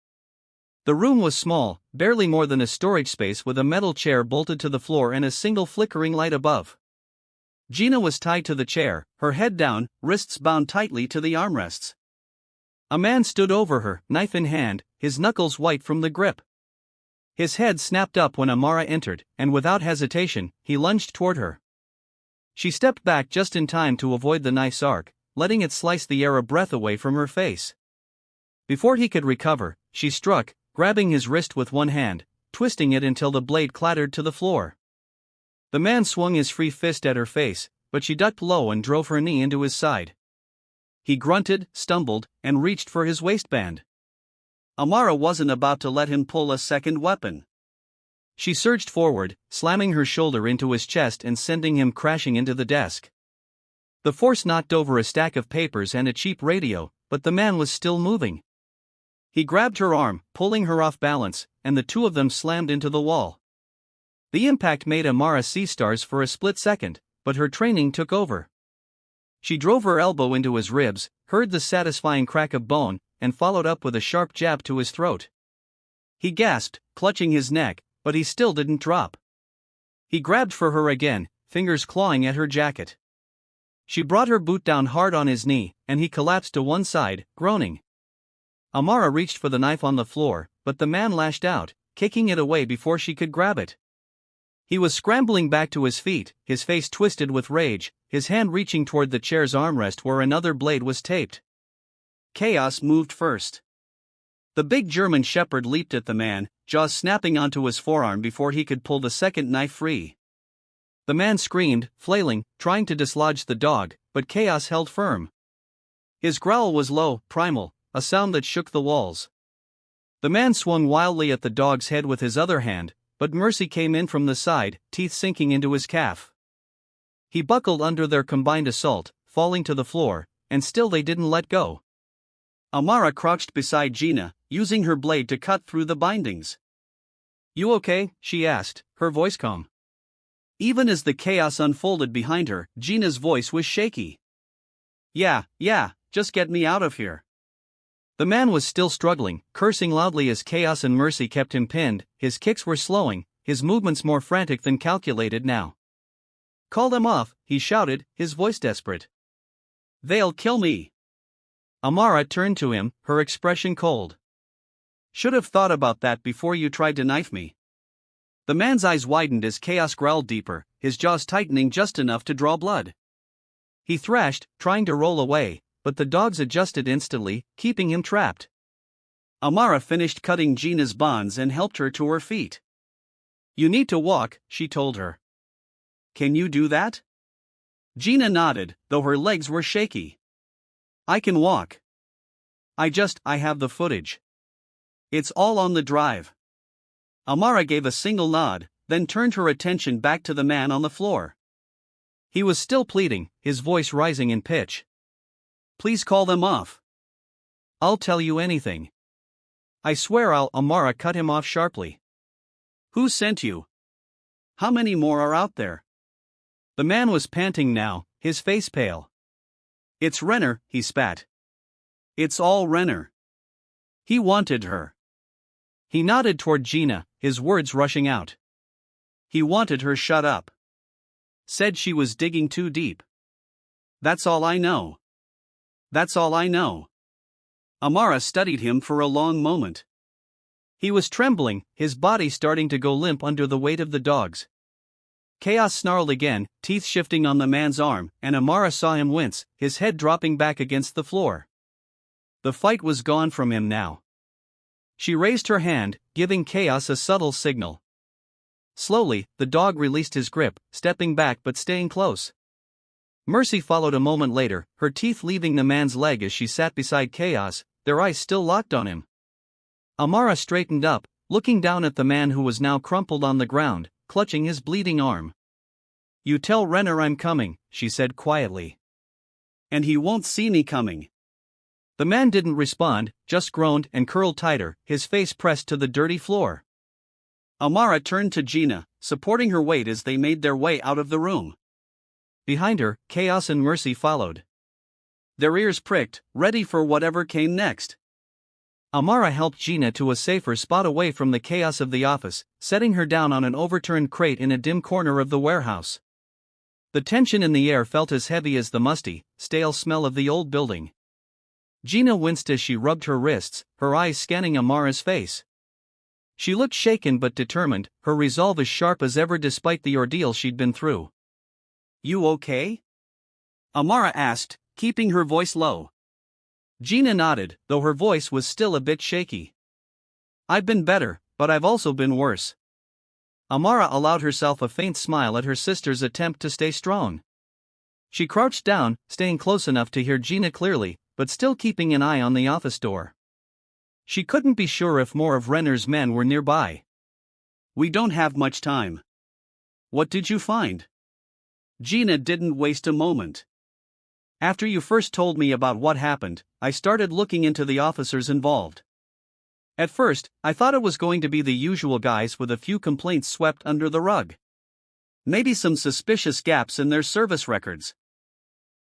The room was small, barely more than a storage space with a metal chair bolted to the floor and a single flickering light above. Gina was tied to the chair, her head down, wrists bound tightly to the armrests. A man stood over her, knife in hand, his knuckles white from the grip. His head snapped up when Amara entered, and without hesitation, he lunged toward her. She stepped back just in time to avoid the knife's arc, letting it slice the air a breath away from her face. Before he could recover, she struck, grabbing his wrist with one hand, twisting it until the blade clattered to the floor. The man swung his free fist at her face, but she ducked low and drove her knee into his side. He grunted, stumbled, and reached for his waistband. Amara wasn't about to let him pull a second weapon. She surged forward, slamming her shoulder into his chest and sending him crashing into the desk. The force knocked over a stack of papers and a cheap radio, but the man was still moving. He grabbed her arm, pulling her off balance, and the two of them slammed into the wall. The impact made Amara see stars for a split second, but her training took over. She drove her elbow into his ribs, heard the satisfying crack of bone, and followed up with a sharp jab to his throat. He gasped, clutching his neck, but he still didn't drop. He grabbed for her again, fingers clawing at her jacket. She brought her boot down hard on his knee, and he collapsed to one side, groaning. Amara reached for the knife on the floor, but the man lashed out, kicking it away before she could grab it. He was scrambling back to his feet, his face twisted with rage, his hand reaching toward the chair's armrest where another blade was taped. Chaos moved first. The big German shepherd leaped at the man, jaws snapping onto his forearm before he could pull the second knife free. The man screamed, flailing, trying to dislodge the dog, but Chaos held firm. His growl was low, primal, a sound that shook the walls. The man swung wildly at the dog's head with his other hand, but Mercy came in from the side, teeth sinking into his calf. He buckled under their combined assault, falling to the floor, and still they didn't let go. Amara crouched beside Gina, using her blade to cut through the bindings. "You okay?" she asked, her voice calm. Even as the chaos unfolded behind her, Gina's voice was shaky. Yeah, just get me out of here." The man was still struggling, cursing loudly as Chaos and Mercy kept him pinned. His kicks were slowing, his movements more frantic than calculated now. "Call them off," he shouted, his voice desperate. "They'll kill me." Amara turned to him, her expression cold. "Should have thought about that before you tried to knife me." The man's eyes widened as Chaos growled deeper, his jaws tightening just enough to draw blood. He thrashed, trying to roll away, but the dogs adjusted instantly, keeping him trapped. Amara finished cutting Gina's bonds and helped her to her feet. "You need to walk," she told her. "Can you do that?" Gina nodded, though her legs were shaky. "I can walk. I have the footage. It's all on the drive." Amara gave a single nod, then turned her attention back to the man on the floor. He was still pleading, his voice rising in pitch. "Please call them off." "I'll tell you anything." "I swear I'll." Amara cut him off sharply. "Who sent you? How many more are out there?" The man was panting now, his face pale. "It's Renner," he spat. "It's all Renner. He wanted her. He nodded toward Gina, his words rushing out. He wanted her shut up. Said she was digging too deep. That's all I know. That's all I know. Amara studied him for a long moment. He was trembling, his body starting to go limp under the weight of the dogs. Chaos snarled again, teeth shifting on the man's arm, and Amara saw him wince, his head dropping back against the floor. The fight was gone from him now. She raised her hand, giving Chaos a subtle signal. Slowly, the dog released his grip, stepping back but staying close. Mercy followed a moment later, her teeth leaving the man's leg as she sat beside Chaos, their eyes still locked on him. Amara straightened up, looking down at the man who was now crumpled on the ground, clutching his bleeding arm. You tell Renner I'm coming, she said quietly. And he won't see me coming. The man didn't respond, just groaned and curled tighter, his face pressed to the dirty floor. Amara turned to Gina, supporting her weight as they made their way out of the room. Behind her, Chaos and Mercy followed. Their ears pricked, ready for whatever came next. Amara helped Gina to a safer spot away from the chaos of the office, setting her down on an overturned crate in a dim corner of the warehouse. The tension in the air felt as heavy as the musty, stale smell of the old building. Gina winced as she rubbed her wrists, her eyes scanning Amara's face. She looked shaken but determined, her resolve as sharp as ever despite the ordeal she'd been through. You okay? Amara asked, keeping her voice low. Gina nodded, though her voice was still a bit shaky. I've been better, but I've also been worse. Amara allowed herself a faint smile at her sister's attempt to stay strong. She crouched down, staying close enough to hear Gina clearly, but still keeping an eye on the office door. She couldn't be sure if more of Renner's men were nearby. We don't have much time. What did you find? Gina didn't waste a moment. After you first told me about what happened, I started looking into the officers involved. At first, I thought it was going to be the usual guys with a few complaints swept under the rug. Maybe some suspicious gaps in their service records.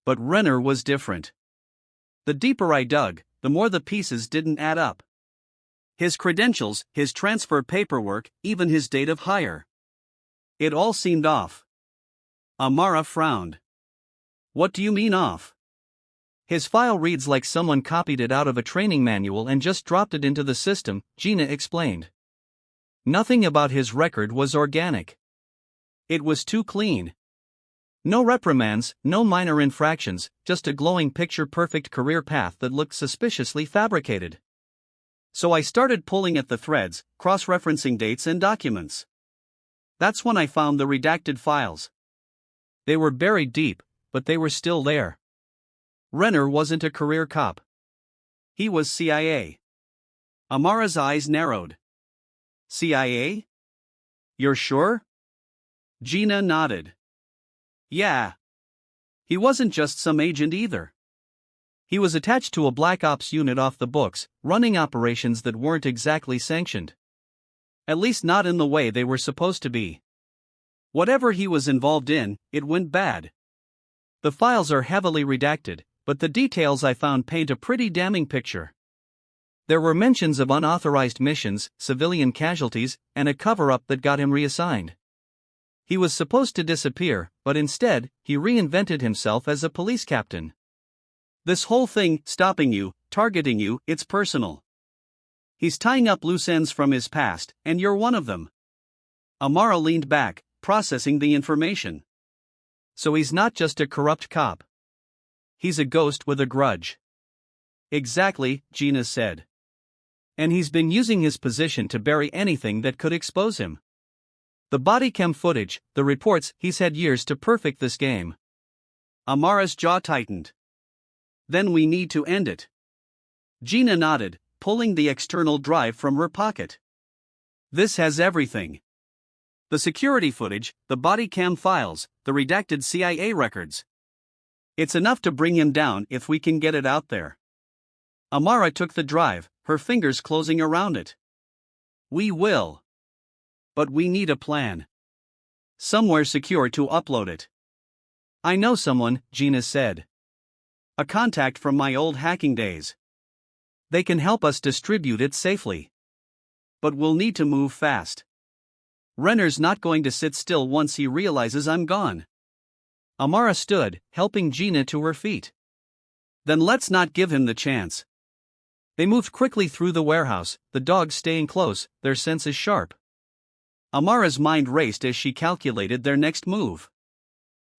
But Renner was different. The deeper I dug, the more the pieces didn't add up. His credentials, his transfer paperwork, even his date of hire. It all seemed off. Amara frowned. What do you mean off? His file reads like someone copied it out of a training manual and just dropped it into the system, Gina explained. Nothing about his record was organic. It was too clean. No reprimands, no minor infractions, just a glowing picture-perfect career path that looked suspiciously fabricated. So I started pulling at the threads, cross-referencing dates and documents. That's when I found the redacted files. They were buried deep, but they were still there. Renner wasn't a career cop. He was CIA. Amara's eyes narrowed. CIA? You're sure? Gina nodded. Yeah. He wasn't just some agent either. He was attached to a black ops unit off the books, running operations that weren't exactly sanctioned. At least not in the way they were supposed to be. Whatever he was involved in, it went bad. The files are heavily redacted, but the details I found paint a pretty damning picture. There were mentions of unauthorized missions, civilian casualties, and a cover-up that got him reassigned. He was supposed to disappear, but instead, he reinvented himself as a police captain. This whole thing, stopping you, targeting you, it's personal. He's tying up loose ends from his past, and you're one of them. Amara leaned back, processing the information. So he's not just a corrupt cop. He's a ghost with a grudge. Exactly, Gina said. And he's been using his position to bury anything that could expose him. The body cam footage, the reports, he's had years to perfect this game. Amara's jaw tightened. Then we need to end it. Gina nodded, pulling the external drive from her pocket. This has everything. The security footage, the body cam files, the redacted CIA records. It's enough to bring him down if we can get it out there. Amara took the drive, her fingers closing around it. We will. But we need a plan. Somewhere secure to upload it. I know someone, Gina said. A contact from my old hacking days. They can help us distribute it safely. but we'll need to move fast. Renner's not going to sit still once he realizes I'm gone. Amara stood, helping Gina to her feet. Then let's not give him the chance. They moved quickly through the warehouse, the dogs staying close, their senses sharp. Amara's mind raced as she calculated their next move.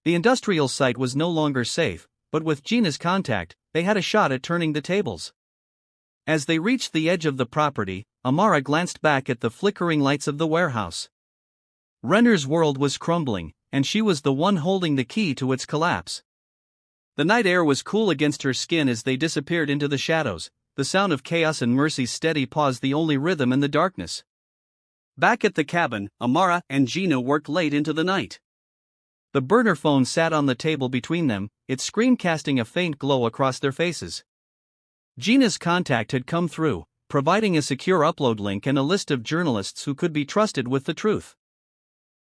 The industrial site was no longer safe, but with Gina's contact, they had a shot at turning the tables. As they reached the edge of the property, Amara glanced back at the flickering lights of the warehouse. Renner's world was crumbling, and she was the one holding the key to its collapse. The night air was cool against her skin as they disappeared into the shadows, the sound of Chaos and Mercy's steady pause the only rhythm in the darkness. Back at the cabin, Amara and Gina worked late into the night. The burner phone sat on the table between them, its screen casting a faint glow across their faces. Gina's contact had come through, providing a secure upload link and a list of journalists who could be trusted with the truth.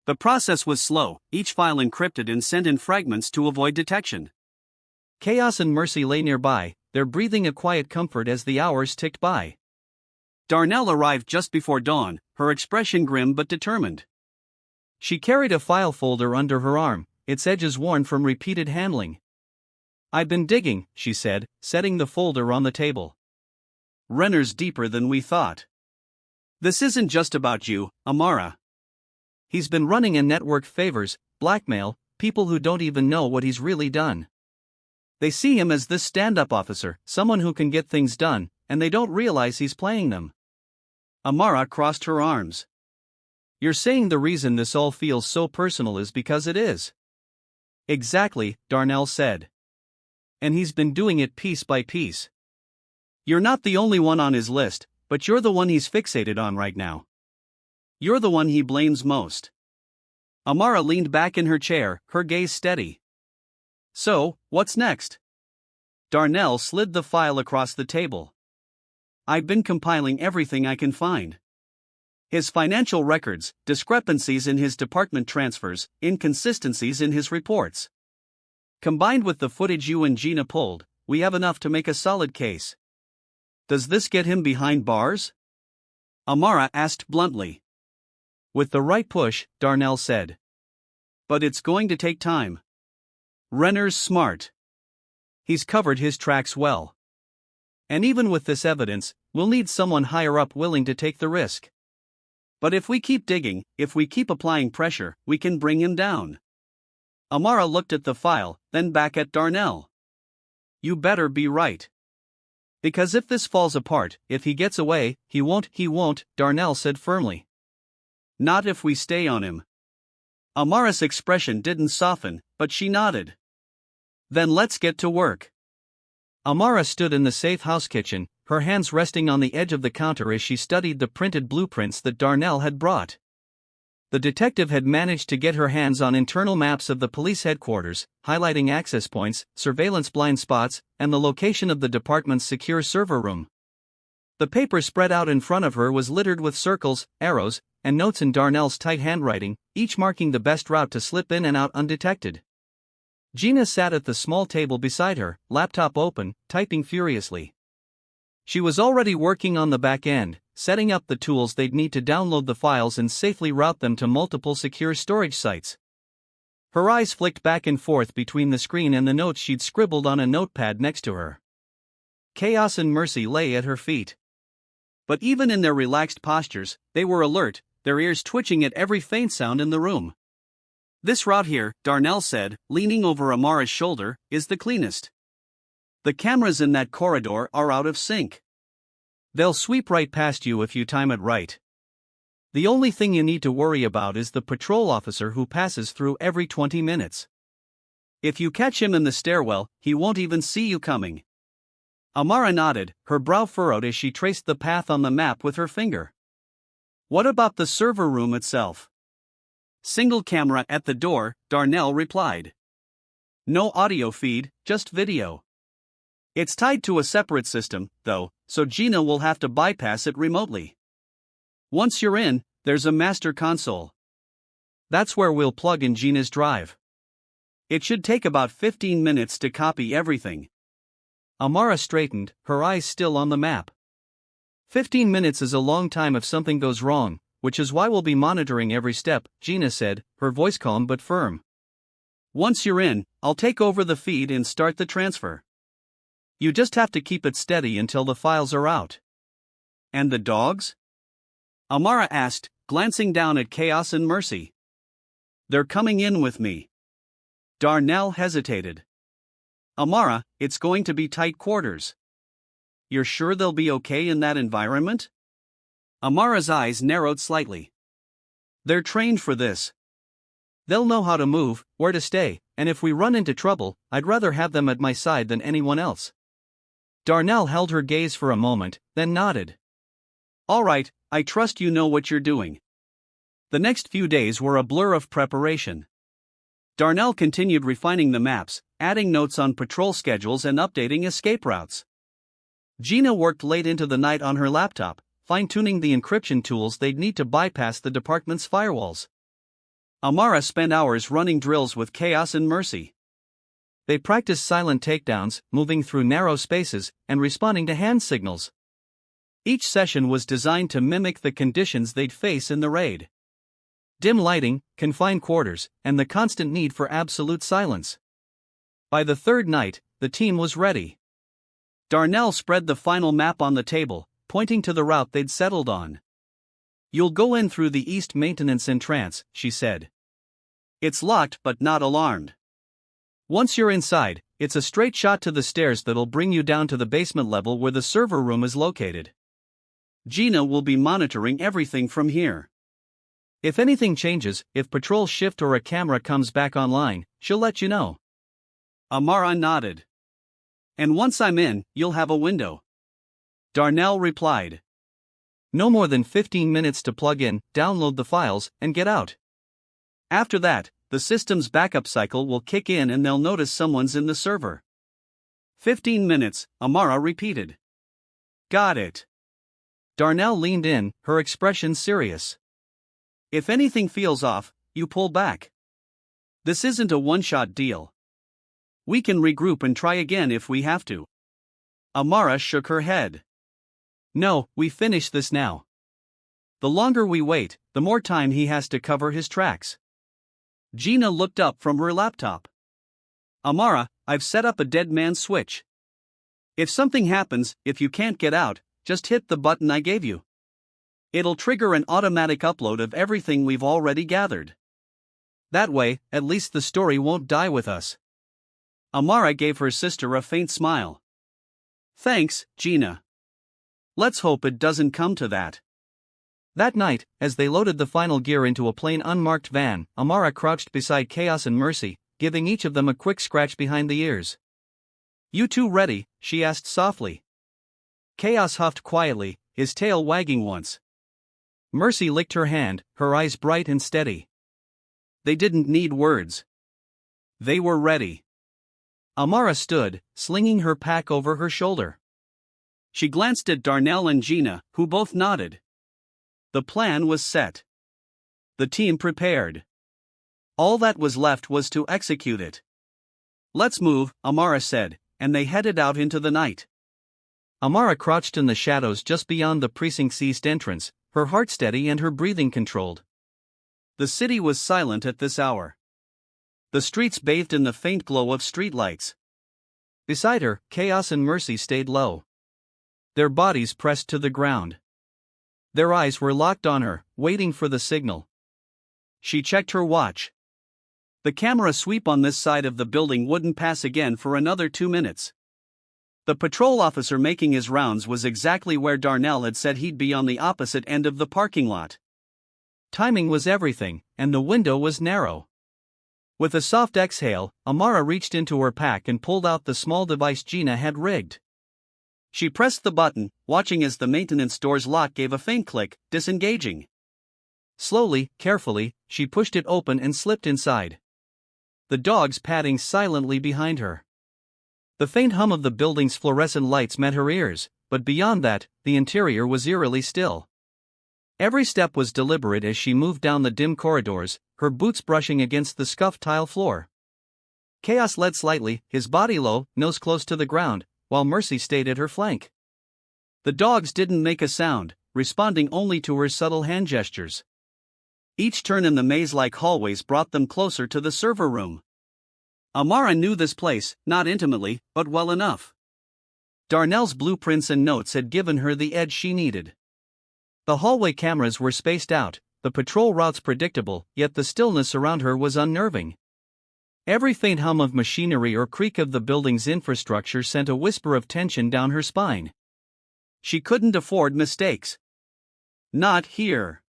The process was slow, each file encrypted and sent in fragments to avoid detection. Chaos and Mercy lay nearby, their breathing a quiet comfort as the hours ticked by. Darnell arrived just before dawn, her expression grim but determined. She carried a file folder under her arm, its edges worn from repeated handling. "I've been digging," she said, setting the folder on the table. "Renner's deeper than we thought. This isn't just about you, Amara. He's been running a network favors, blackmail, people who don't even know what he's really done. They see him as this stand-up officer, someone who can get things done, and they don't realize he's playing them." Amara crossed her arms. "You're saying the reason this all feels so personal is because it is?" "Exactly," Darnell said. "And he's been doing it piece by piece. You're not the only one on his list, but you're the one he's fixated on right now. You're the one he blames most." Amara leaned back in her chair, her gaze steady. "So, what's next?" Darnell slid the file across the table. "I've been compiling everything I can find. His financial records, discrepancies in his department transfers, inconsistencies in his reports. Combined with the footage you and Gina pulled, we have enough to make a solid case." "Does this get him behind bars?" Amara asked bluntly. "With the right push," Darnell said. "But it's going to take time. Renner's smart. He's covered his tracks well. And even with this evidence, we'll need someone higher up willing to take the risk. But if we keep digging, if we keep applying pressure, we can bring him down." Amara looked at the file, then back at Darnell. "You better be right. Because if this falls apart, if he gets away, he won't, Darnell said firmly. "Not if we stay on him." Amara's expression didn't soften, but she nodded. "Then let's get to work." Amara stood in the safe house kitchen, her hands resting on the edge of the counter as she studied the printed blueprints that Darnell had brought. The detective had managed to get her hands on internal maps of the police headquarters, highlighting access points, surveillance blind spots, and the location of the department's secure server room. The paper spread out in front of her was littered with circles, arrows, and notes in Darnell's tight handwriting, each marking the best route to slip in and out undetected. Gina sat at the small table beside her, laptop open, typing furiously. She was already working on the back end, setting up the tools they'd need to download the files and safely route them to multiple secure storage sites. Her eyes flicked back and forth between the screen and the notes she'd scribbled on a notepad next to her. Chaos and Mercy lay at her feet. But even in their relaxed postures, they were alert, their ears twitching at every faint sound in the room. "This route here," Darnell said, leaning over Amara's shoulder, "is the cleanest. The cameras in that corridor are out of sync. They'll sweep right past you if you time it right. The only thing you need to worry about is the patrol officer who passes through every 20 minutes. If you catch him in the stairwell, he won't even see you coming." Amara nodded, her brow furrowed as she traced the path on the map with her finger. "What about the server room itself?" "Single camera at the door," Darnell replied. "No audio feed, just video. It's tied to a separate system, though, so Gina will have to bypass it remotely. Once you're in, there's a master console. That's where we'll plug in Gina's drive. It should take about 15 minutes to copy everything." Amara straightened, her eyes still on the map. 15 minutes is a long time if something goes wrong, which is why we'll be monitoring every step, Gina said, her voice calm but firm. Once you're in, I'll take over the feed and start the transfer. You just have to keep it steady until the files are out. And the dogs? Amara asked, glancing down at Chaos and Mercy. They're coming in with me. Darnell hesitated. Amara, it's going to be tight quarters. You're sure they'll be okay in that environment? Amara's eyes narrowed slightly. They're trained for this. They'll know how to move, where to stay, and if we run into trouble, I'd rather have them at my side than anyone else. Darnell held her gaze for a moment, then nodded. All right, I trust you know what you're doing. The next few days were a blur of preparation. Darnell continued refining the maps, adding notes on patrol schedules and updating escape routes. Gina worked late into the night on her laptop, fine-tuning the encryption tools they'd need to bypass the department's firewalls. Amara spent hours running drills with Chaos and Mercy. They practiced silent takedowns, moving through narrow spaces, and responding to hand signals. Each session was designed to mimic the conditions they'd face in the raid. Dim lighting, confined quarters, and the constant need for absolute silence. By the third night, the team was ready. Darnell spread the final map on the table, pointing to the route they'd settled on. You'll go in through the east maintenance entrance, she said. It's locked but not alarmed. Once you're inside, it's a straight shot to the stairs that'll bring you down to the basement level where the server room is located. Gina will be monitoring everything from here. If anything changes, if patrols shift or a camera comes back online, she'll let you know. Amara nodded. And once I'm in, you'll have a window. Darnell replied. No more than 15 minutes to plug in, download the files, and get out. After that, the system's backup cycle will kick in and they'll notice someone's in the server. 15 minutes, Amara repeated. Got it. Darnell leaned in, her expression serious. If anything feels off, you pull back. This isn't a one-shot deal. We can regroup and try again if we have to. Amara shook her head. No, we finish this now. The longer we wait, the more time he has to cover his tracks. Gina looked up from her laptop. Amara, I've set up a dead man switch. If something happens, if you can't get out, just hit the button I gave you. It'll trigger an automatic upload of everything we've already gathered. That way, at least the story won't die with us. Amara gave her sister a faint smile. Thanks, Gina. Let's hope it doesn't come to that. That night, as they loaded the final gear into a plain unmarked van, Amara crouched beside Chaos and Mercy, giving each of them a quick scratch behind the ears. You two ready? She asked softly. Chaos huffed quietly, his tail wagging once. Mercy licked her hand, her eyes bright and steady. They didn't need words. They were ready. Amara stood, slinging her pack over her shoulder. She glanced at Darnell and Gina, who both nodded. The plan was set. The team prepared. All that was left was to execute it. Let's move, Amara said, and they headed out into the night. Amara crouched in the shadows just beyond the precinct's east entrance, her heart steady and her breathing controlled. The city was silent at this hour. The streets bathed in the faint glow of streetlights. Beside her, Chaos and Mercy stayed low. Their bodies pressed to the ground. Their eyes were locked on her, waiting for the signal. She checked her watch. The camera sweep on this side of the building wouldn't pass again for another 2 minutes. The patrol officer making his rounds was exactly where Darnell had said he'd be, on the opposite end of the parking lot. Timing was everything, and the window was narrow. With a soft exhale, Amara reached into her pack and pulled out the small device Gina had rigged. She pressed the button, watching as the maintenance door's lock gave a faint click, disengaging. Slowly, carefully, she pushed it open and slipped inside. The dogs padding silently behind her. The faint hum of the building's fluorescent lights met her ears, but beyond that, the interior was eerily still. Every step was deliberate as she moved down the dim corridors, her boots brushing against the scuffed tile floor. Chaos led slightly, his body low, nose close to the ground, while Mercy stayed at her flank. The dogs didn't make a sound, responding only to her subtle hand gestures. Each turn in the maze-like hallways brought them closer to the server room. Amara knew this place, not intimately, but well enough. Darnell's blueprints and notes had given her the edge she needed. The hallway cameras were spaced out, the patrol routes predictable, yet the stillness around her was unnerving. Every faint hum of machinery or creak of the building's infrastructure sent a whisper of tension down her spine. She couldn't afford mistakes. Not here.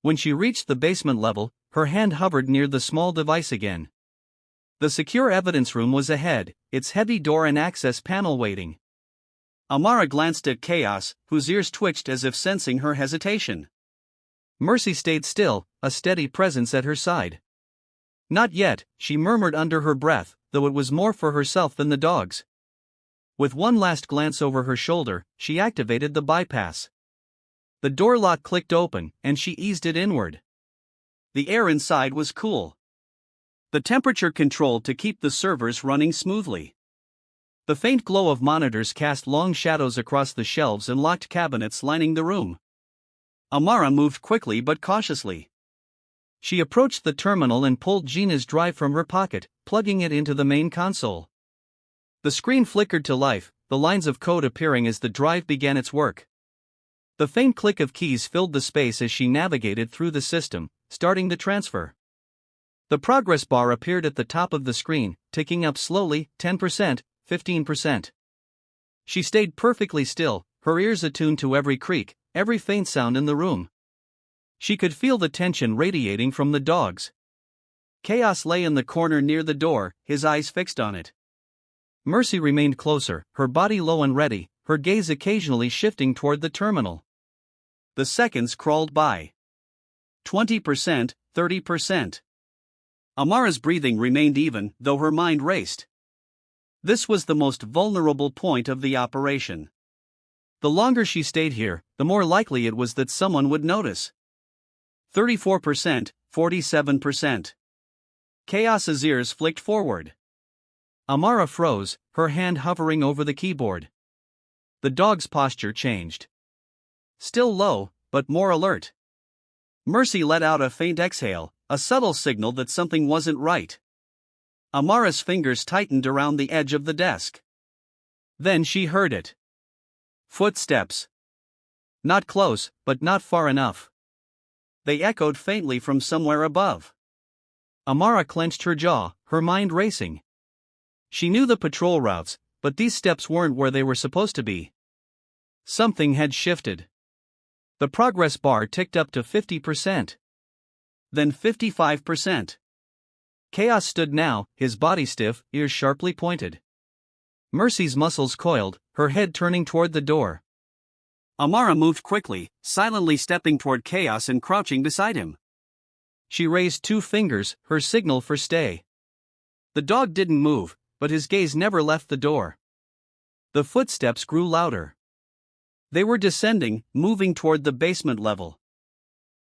When she reached the basement level, her hand hovered near the small device again. The secure evidence room was ahead, its heavy door and access panel waiting. Amara glanced at Chaos, whose ears twitched as if sensing her hesitation. Mercy stayed still, a steady presence at her side. Not yet, she murmured under her breath, though it was more for herself than the dogs. With one last glance over her shoulder, she activated the bypass. The door lock clicked open, and she eased it inward. The air inside was cool. The temperature controlled to keep the servers running smoothly. The faint glow of monitors cast long shadows across the shelves and locked cabinets lining the room. Amara moved quickly but cautiously. She approached the terminal and pulled Gina's drive from her pocket, plugging it into the main console. The screen flickered to life, the lines of code appearing as the drive began its work. The faint click of keys filled the space as she navigated through the system, starting the transfer. The progress bar appeared at the top of the screen, ticking up slowly, 10%, 15%. She stayed perfectly still, her ears attuned to every creak, every faint sound in the room. She could feel the tension radiating from the dogs. Chaos lay in the corner near the door, his eyes fixed on it. Mercy remained closer, her body low and ready, her gaze occasionally shifting toward the terminal. The seconds crawled by. 20%, 30%. Amara's breathing remained even, though her mind raced. This was the most vulnerable point of the operation. The longer she stayed here, the more likely it was that someone would notice. 34%, 47%. Chaos's ears flicked forward. Amara froze, her hand hovering over the keyboard. The dog's posture changed. Still low, but more alert. Mercy let out a faint exhale, a subtle signal that something wasn't right. Amara's fingers tightened around the edge of the desk. Then she heard it. Footsteps. Not close, but not far enough. They echoed faintly from somewhere above. Amara clenched her jaw, her mind racing. She knew the patrol routes, but these steps weren't where they were supposed to be. Something had shifted. The progress bar ticked up to 50%. Then 55%. Chaos stood now, his body stiff, ears sharply pointed. Mercy's muscles coiled, her head turning toward the door. Amara moved quickly, silently stepping toward Chaos and crouching beside him. She raised 2 fingers, her signal for stay. The dog didn't move, but his gaze never left the door. The footsteps grew louder. They were descending, moving toward the basement level.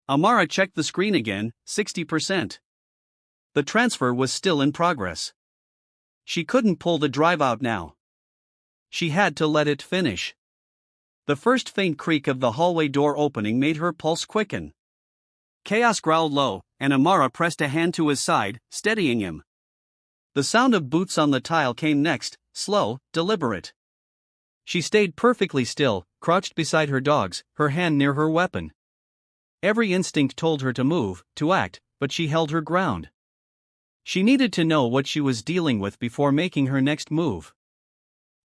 Amara checked the screen again, 60%. The transfer was still in progress. She couldn't pull the drive out now. She had to let it finish. The first faint creak of the hallway door opening made her pulse quicken. Chaos growled low, and Amara pressed a hand to his side, steadying him. The sound of boots on the tile came next, slow, deliberate. She stayed perfectly still, crouched beside her dogs, her hand near her weapon. Every instinct told her to move, to act, but she held her ground. She needed to know what she was dealing with before making her next move.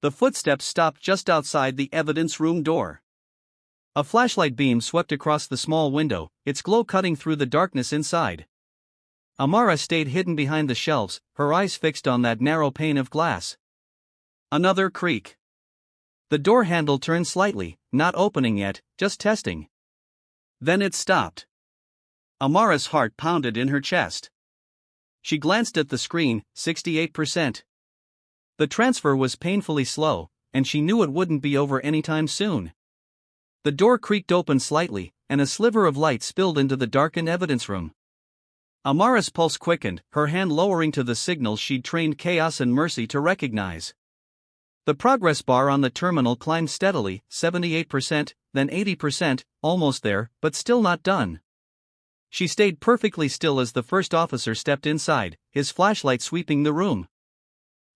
The footsteps stopped just outside the evidence room door. A flashlight beam swept across the small window, its glow cutting through the darkness inside. Amara stayed hidden behind the shelves, her eyes fixed on that narrow pane of glass. Another creak. The door handle turned slightly, not opening yet, just testing. Then it stopped. Amara's heart pounded in her chest. She glanced at the screen, 68%. The transfer was painfully slow, and she knew it wouldn't be over anytime soon. The door creaked open slightly, and a sliver of light spilled into the darkened evidence room. Amara's pulse quickened, her hand lowering to the signals she'd trained Chaos and Mercy to recognize. The progress bar on the terminal climbed steadily, 78%, then 80%, almost there, but still not done. She stayed perfectly still as the first officer stepped inside, his flashlight sweeping the room.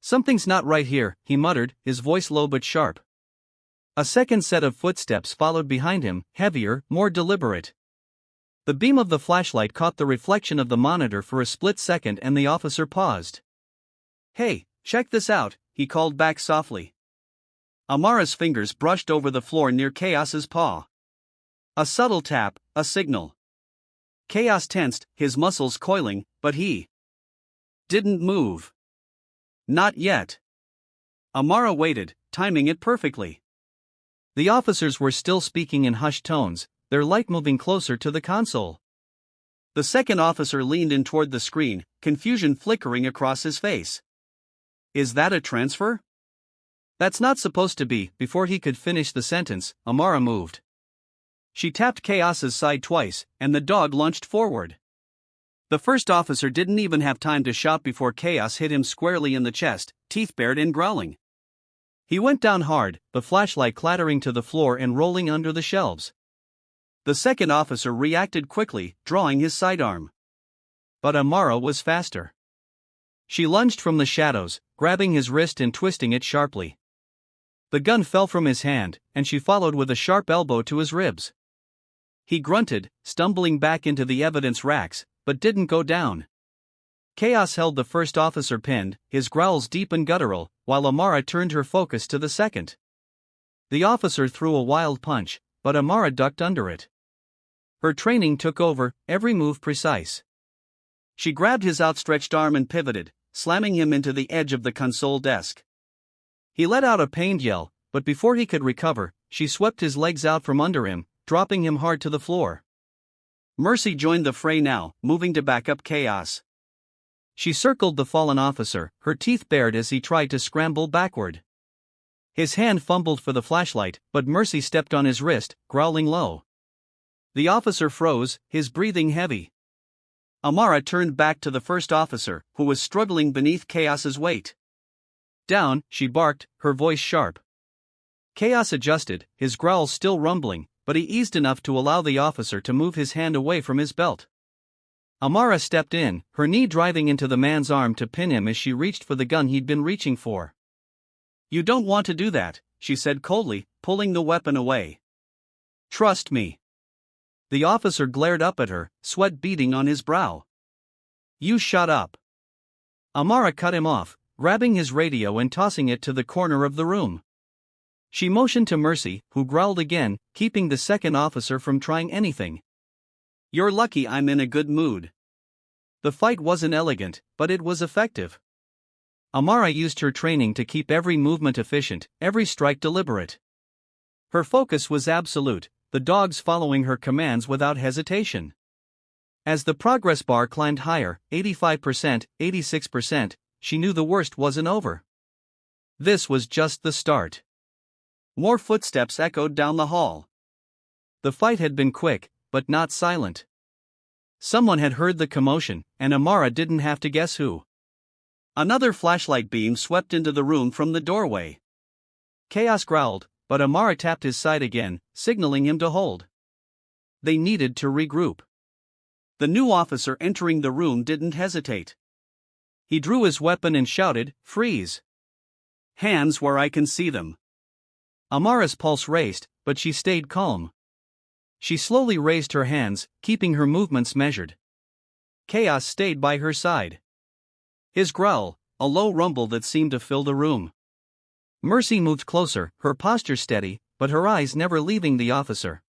"Something's not right here," he muttered, his voice low but sharp. A second set of footsteps followed behind him, heavier, more deliberate. The beam of the flashlight caught the reflection of the monitor for a split second and the officer paused. "Hey, check this out," he called back softly. Amara's fingers brushed over the floor near Chaos's paw. A subtle tap, a signal. Chaos tensed, his muscles coiling, but he didn't move. Not yet. Amara waited, timing it perfectly. The officers were still speaking in hushed tones, their light moving closer to the console. The second officer leaned in toward the screen, confusion flickering across his face. "Is that a transfer?" "That's not supposed to be." Before he could finish the sentence, Amara moved. She tapped Chaos's side twice, and the dog lunged forward. The first officer didn't even have time to shout before Chaos hit him squarely in the chest, teeth bared and growling. He went down hard, the flashlight clattering to the floor and rolling under the shelves. The second officer reacted quickly, drawing his sidearm. But Amara was faster. She lunged from the shadows, grabbing his wrist and twisting it sharply. The gun fell from his hand, and she followed with a sharp elbow to his ribs. He grunted, stumbling back into the evidence racks, but didn't go down. Chaos held the first officer pinned, his growls deep and guttural, while Amara turned her focus to the second. The officer threw a wild punch, but Amara ducked under it. Her training took over, every move precise. She grabbed his outstretched arm and pivoted, slamming him into the edge of the console desk. He let out a pained yell, but before he could recover, she swept his legs out from under him, dropping him hard to the floor. Mercy joined the fray now, moving to back up Chaos. She circled the fallen officer, her teeth bared as he tried to scramble backward. His hand fumbled for the flashlight, but Mercy stepped on his wrist, growling low. The officer froze, his breathing heavy. Amara turned back to the first officer, who was struggling beneath Chaos's weight. "Down," she barked, her voice sharp. Chaos adjusted, his growls still rumbling, but he eased enough to allow the officer to move his hand away from his belt. Amara stepped in, her knee driving into the man's arm to pin him as she reached for the gun he'd been reaching for. "You don't want to do that," she said coldly, pulling the weapon away. "Trust me." The officer glared up at her, sweat beading on his brow. "You shut up." Amara cut him off, grabbing his radio and tossing it to the corner of the room. She motioned to Mercy, who growled again, keeping the second officer from trying anything. "You're lucky I'm in a good mood." The fight wasn't elegant, but it was effective. Amara used her training to keep every movement efficient, every strike deliberate. Her focus was absolute, the dogs following her commands without hesitation. As the progress bar climbed higher, 85%, 86%, she knew the worst wasn't over. This was just the start. More footsteps echoed down the hall. The fight had been quick, but not silent. Someone had heard the commotion, and Amara didn't have to guess who. Another flashlight beam swept into the room from the doorway. Chaos growled, but Amara tapped his side again, signaling him to hold. They needed to regroup. The new officer entering the room didn't hesitate. He drew his weapon and shouted, "Freeze! Hands where I can see them." Amara's pulse raced, but she stayed calm. She slowly raised her hands, keeping her movements measured. Chaos stayed by her side. His growl, a low rumble that seemed to fill the room. Mercy moved closer, her posture steady, but her eyes never leaving the officer.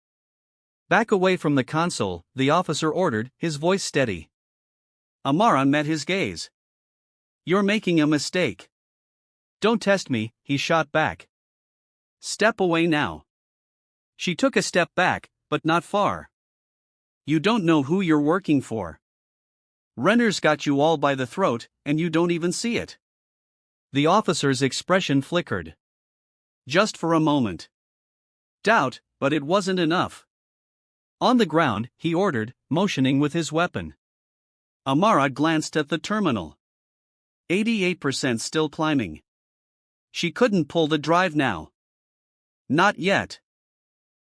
"Back away from the console," the officer ordered, his voice steady. Amara met his gaze. "You're making a mistake." "Don't test me," he shot back. "Step away now." She took a step back, but not far. "You don't know who you're working for. Renner's got you all by the throat, and you don't even see it." The officer's expression flickered. Just for a moment. Doubt, but it wasn't enough. On the ground, he ordered, motioning with his weapon. Amara glanced at the terminal. 88% still climbing. She couldn't pull the drive now. Not yet.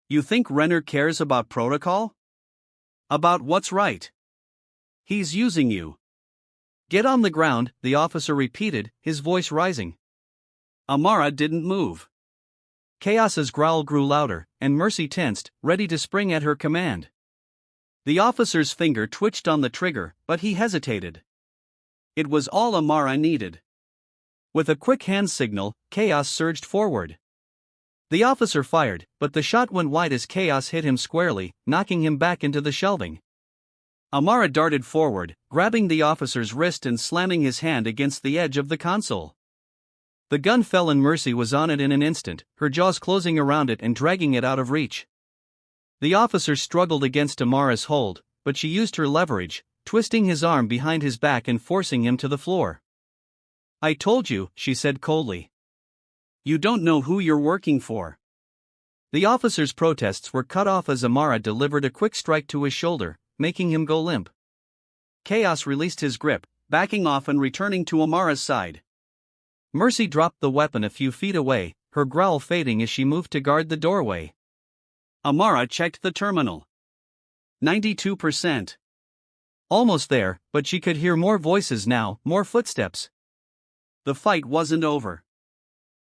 You think Renner cares about protocol? About what's right? He's using you. Get on the ground, the officer repeated, his voice rising. Amara didn't move. Chaos's growl grew louder, and Mercy tensed, ready to spring at her command. The officer's finger twitched on the trigger, but he hesitated. It was all Amara needed. With a quick hand signal, Chaos surged forward. The officer fired, but the shot went wide as Chaos hit him squarely, knocking him back into the shelving. Amara darted forward, grabbing the officer's wrist and slamming his hand against the edge of the console. The gun fell and Mercy was on it in an instant, her jaws closing around it and dragging it out of reach. The officer struggled against Amara's hold, but she used her leverage, twisting his arm behind his back and forcing him to the floor. I told you, she said coldly. You don't know who you're working for. The officer's protests were cut off as Amara delivered a quick strike to his shoulder, making him go limp. Chaos released his grip, backing off and returning to Amara's side. Mercy dropped the weapon a few feet away, her growl fading as she moved to guard the doorway. Amara checked the terminal. 92%. Almost there, but she could hear more voices now, more footsteps. The fight wasn't over.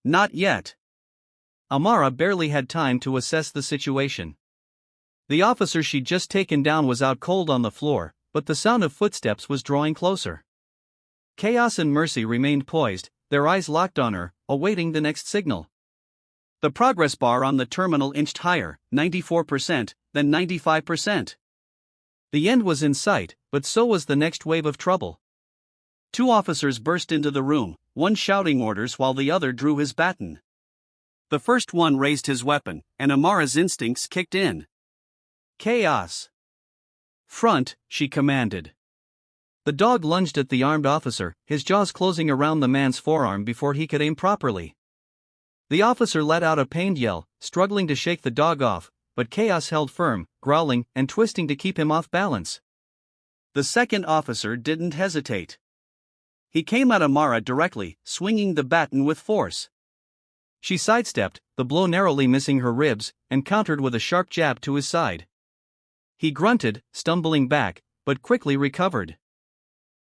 Not yet. Amara barely had time to assess the situation. The officer she'd just taken down was out cold on the floor, but the sound of footsteps was drawing closer. Chaos and Mercy remained poised, their eyes locked on her, awaiting the next signal. The progress bar on the terminal inched higher, 94%, then 95%. The end was in sight, but so was the next wave of trouble. Two officers burst into the room, one shouting orders while the other drew his baton. The first one raised his weapon, and Amara's instincts kicked in. Chaos. Front, she commanded. The dog lunged at the armed officer, his jaws closing around the man's forearm before he could aim properly. The officer let out a pained yell, struggling to shake the dog off, but Chaos held firm, growling and twisting to keep him off balance. The second officer didn't hesitate. He came at Amara directly, swinging the baton with force. She sidestepped, the blow narrowly missing her ribs, and countered with a sharp jab to his side. He grunted, stumbling back, but quickly recovered.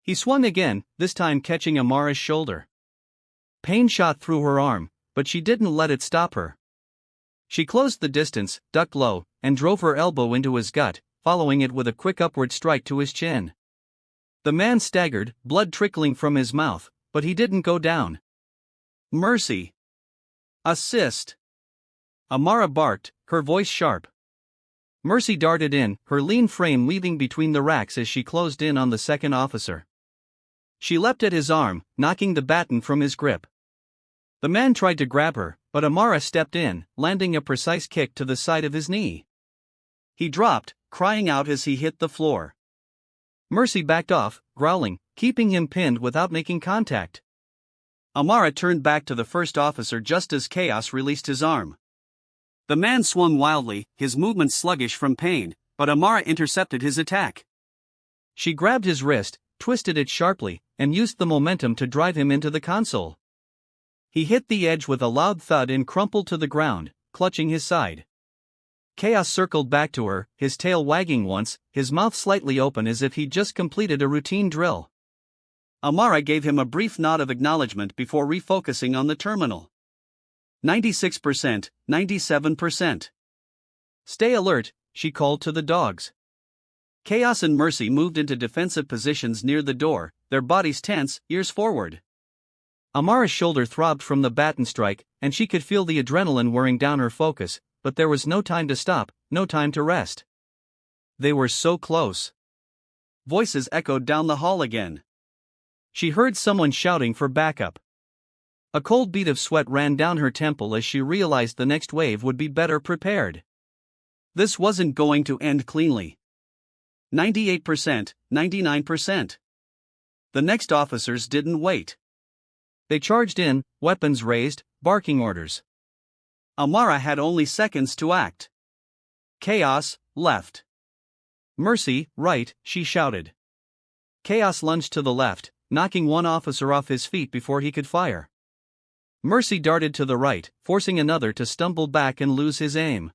He swung again, this time catching Amara's shoulder. Pain shot through her arm, but she didn't let it stop her. She closed the distance, ducked low, and drove her elbow into his gut, following it with a quick upward strike to his chin. The man staggered, blood trickling from his mouth, but he didn't go down. Mercy. Assist. Amara barked, her voice sharp. Mercy darted in, her lean frame weaving between the racks as she closed in on the second officer. She leapt at his arm, knocking the baton from his grip. The man tried to grab her, but Amara stepped in, landing a precise kick to the side of his knee. He dropped, crying out as he hit the floor. Mercy backed off, growling, keeping him pinned without making contact. Amara turned back to the first officer just as Chaos released his arm. The man swung wildly, his movements sluggish from pain, but Amara intercepted his attack. She grabbed his wrist, twisted it sharply, and used the momentum to drive him into the console. He hit the edge with a loud thud and crumpled to the ground, clutching his side. Chaos circled back to her, his tail wagging once, his mouth slightly open as if he'd just completed a routine drill. Amara gave him a brief nod of acknowledgement before refocusing on the terminal. 96%, 97%. Stay alert, she called to the dogs. Chaos and Mercy moved into defensive positions near the door, their bodies tense, ears forward. Amara's shoulder throbbed from the baton strike, and she could feel the adrenaline wearing down her focus, but there was no time to stop, no time to rest. They were so close. Voices echoed down the hall again. She heard someone shouting for backup. A cold bead of sweat ran down her temple as she realized the next wave would be better prepared. This wasn't going to end cleanly. 98%, 99%. The next officers didn't wait. They charged in, weapons raised, barking orders. Amara had only seconds to act. Chaos, left. Mercy, right, she shouted. Chaos lunged to the left, knocking one officer off his feet before he could fire. Mercy darted to the right, forcing another to stumble back and lose his aim.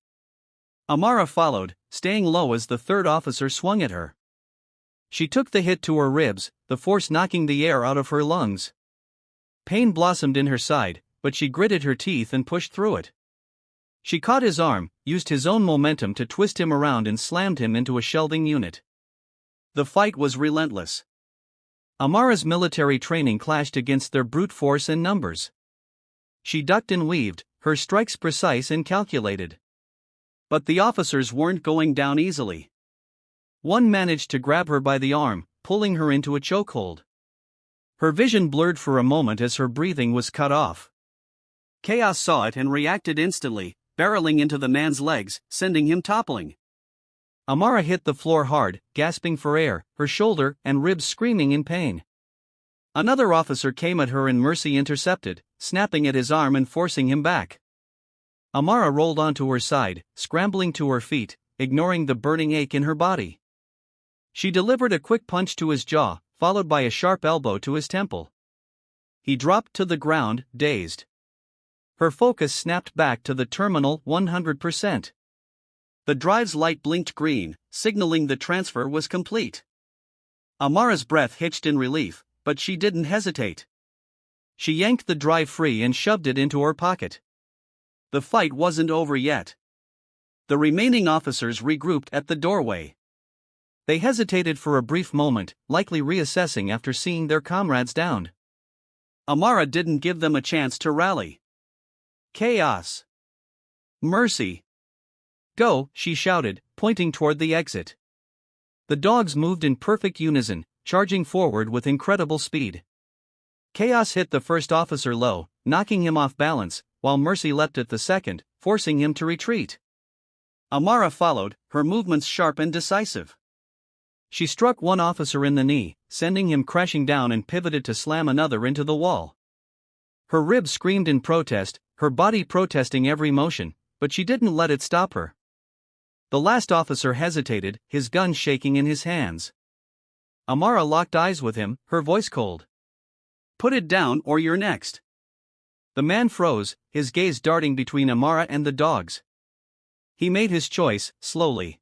Amara followed, staying low as the third officer swung at her. She took the hit to her ribs, the force knocking the air out of her lungs. Pain blossomed in her side, but she gritted her teeth and pushed through it. She caught his arm, used his own momentum to twist him around and slammed him into a shelving unit. The fight was relentless. Amara's military training clashed against their brute force and numbers. She ducked and weaved, her strikes precise and calculated. But the officers weren't going down easily. One managed to grab her by the arm, pulling her into a chokehold. Her vision blurred for a moment as her breathing was cut off. Chaos saw it and reacted instantly, barreling into the man's legs, sending him toppling. Amara hit the floor hard, gasping for air, her shoulder and ribs screaming in pain. Another officer came at her and Mercy intercepted, snapping at his arm and forcing him back. Amara rolled onto her side, scrambling to her feet, ignoring the burning ache in her body. She delivered a quick punch to his jaw, followed by a sharp elbow to his temple. He dropped to the ground, dazed. Her focus snapped back to the terminal 100%. The drive's light blinked green, signaling the transfer was complete. Amara's breath hitched in relief, but she didn't hesitate. She yanked the drive free and shoved it into her pocket. The fight wasn't over yet. The remaining officers regrouped at the doorway. They hesitated for a brief moment, likely reassessing after seeing their comrades downed. Amara didn't give them a chance to rally. Chaos. Mercy. Go, she shouted, pointing toward the exit. The dogs moved in perfect unison, charging forward with incredible speed. Chaos hit the first officer low, knocking him off balance, while Mercy leapt at the second, forcing him to retreat. Amara followed, her movements sharp and decisive. She struck one officer in the knee, sending him crashing down and pivoted to slam another into the wall. Her ribs screamed in protest, her body protesting every motion, but she didn't let it stop her. The last officer hesitated, his gun shaking in his hands. Amara locked eyes with him, her voice cold. Put it down or you're next. The man froze, his gaze darting between Amara and the dogs. He made his choice, slowly.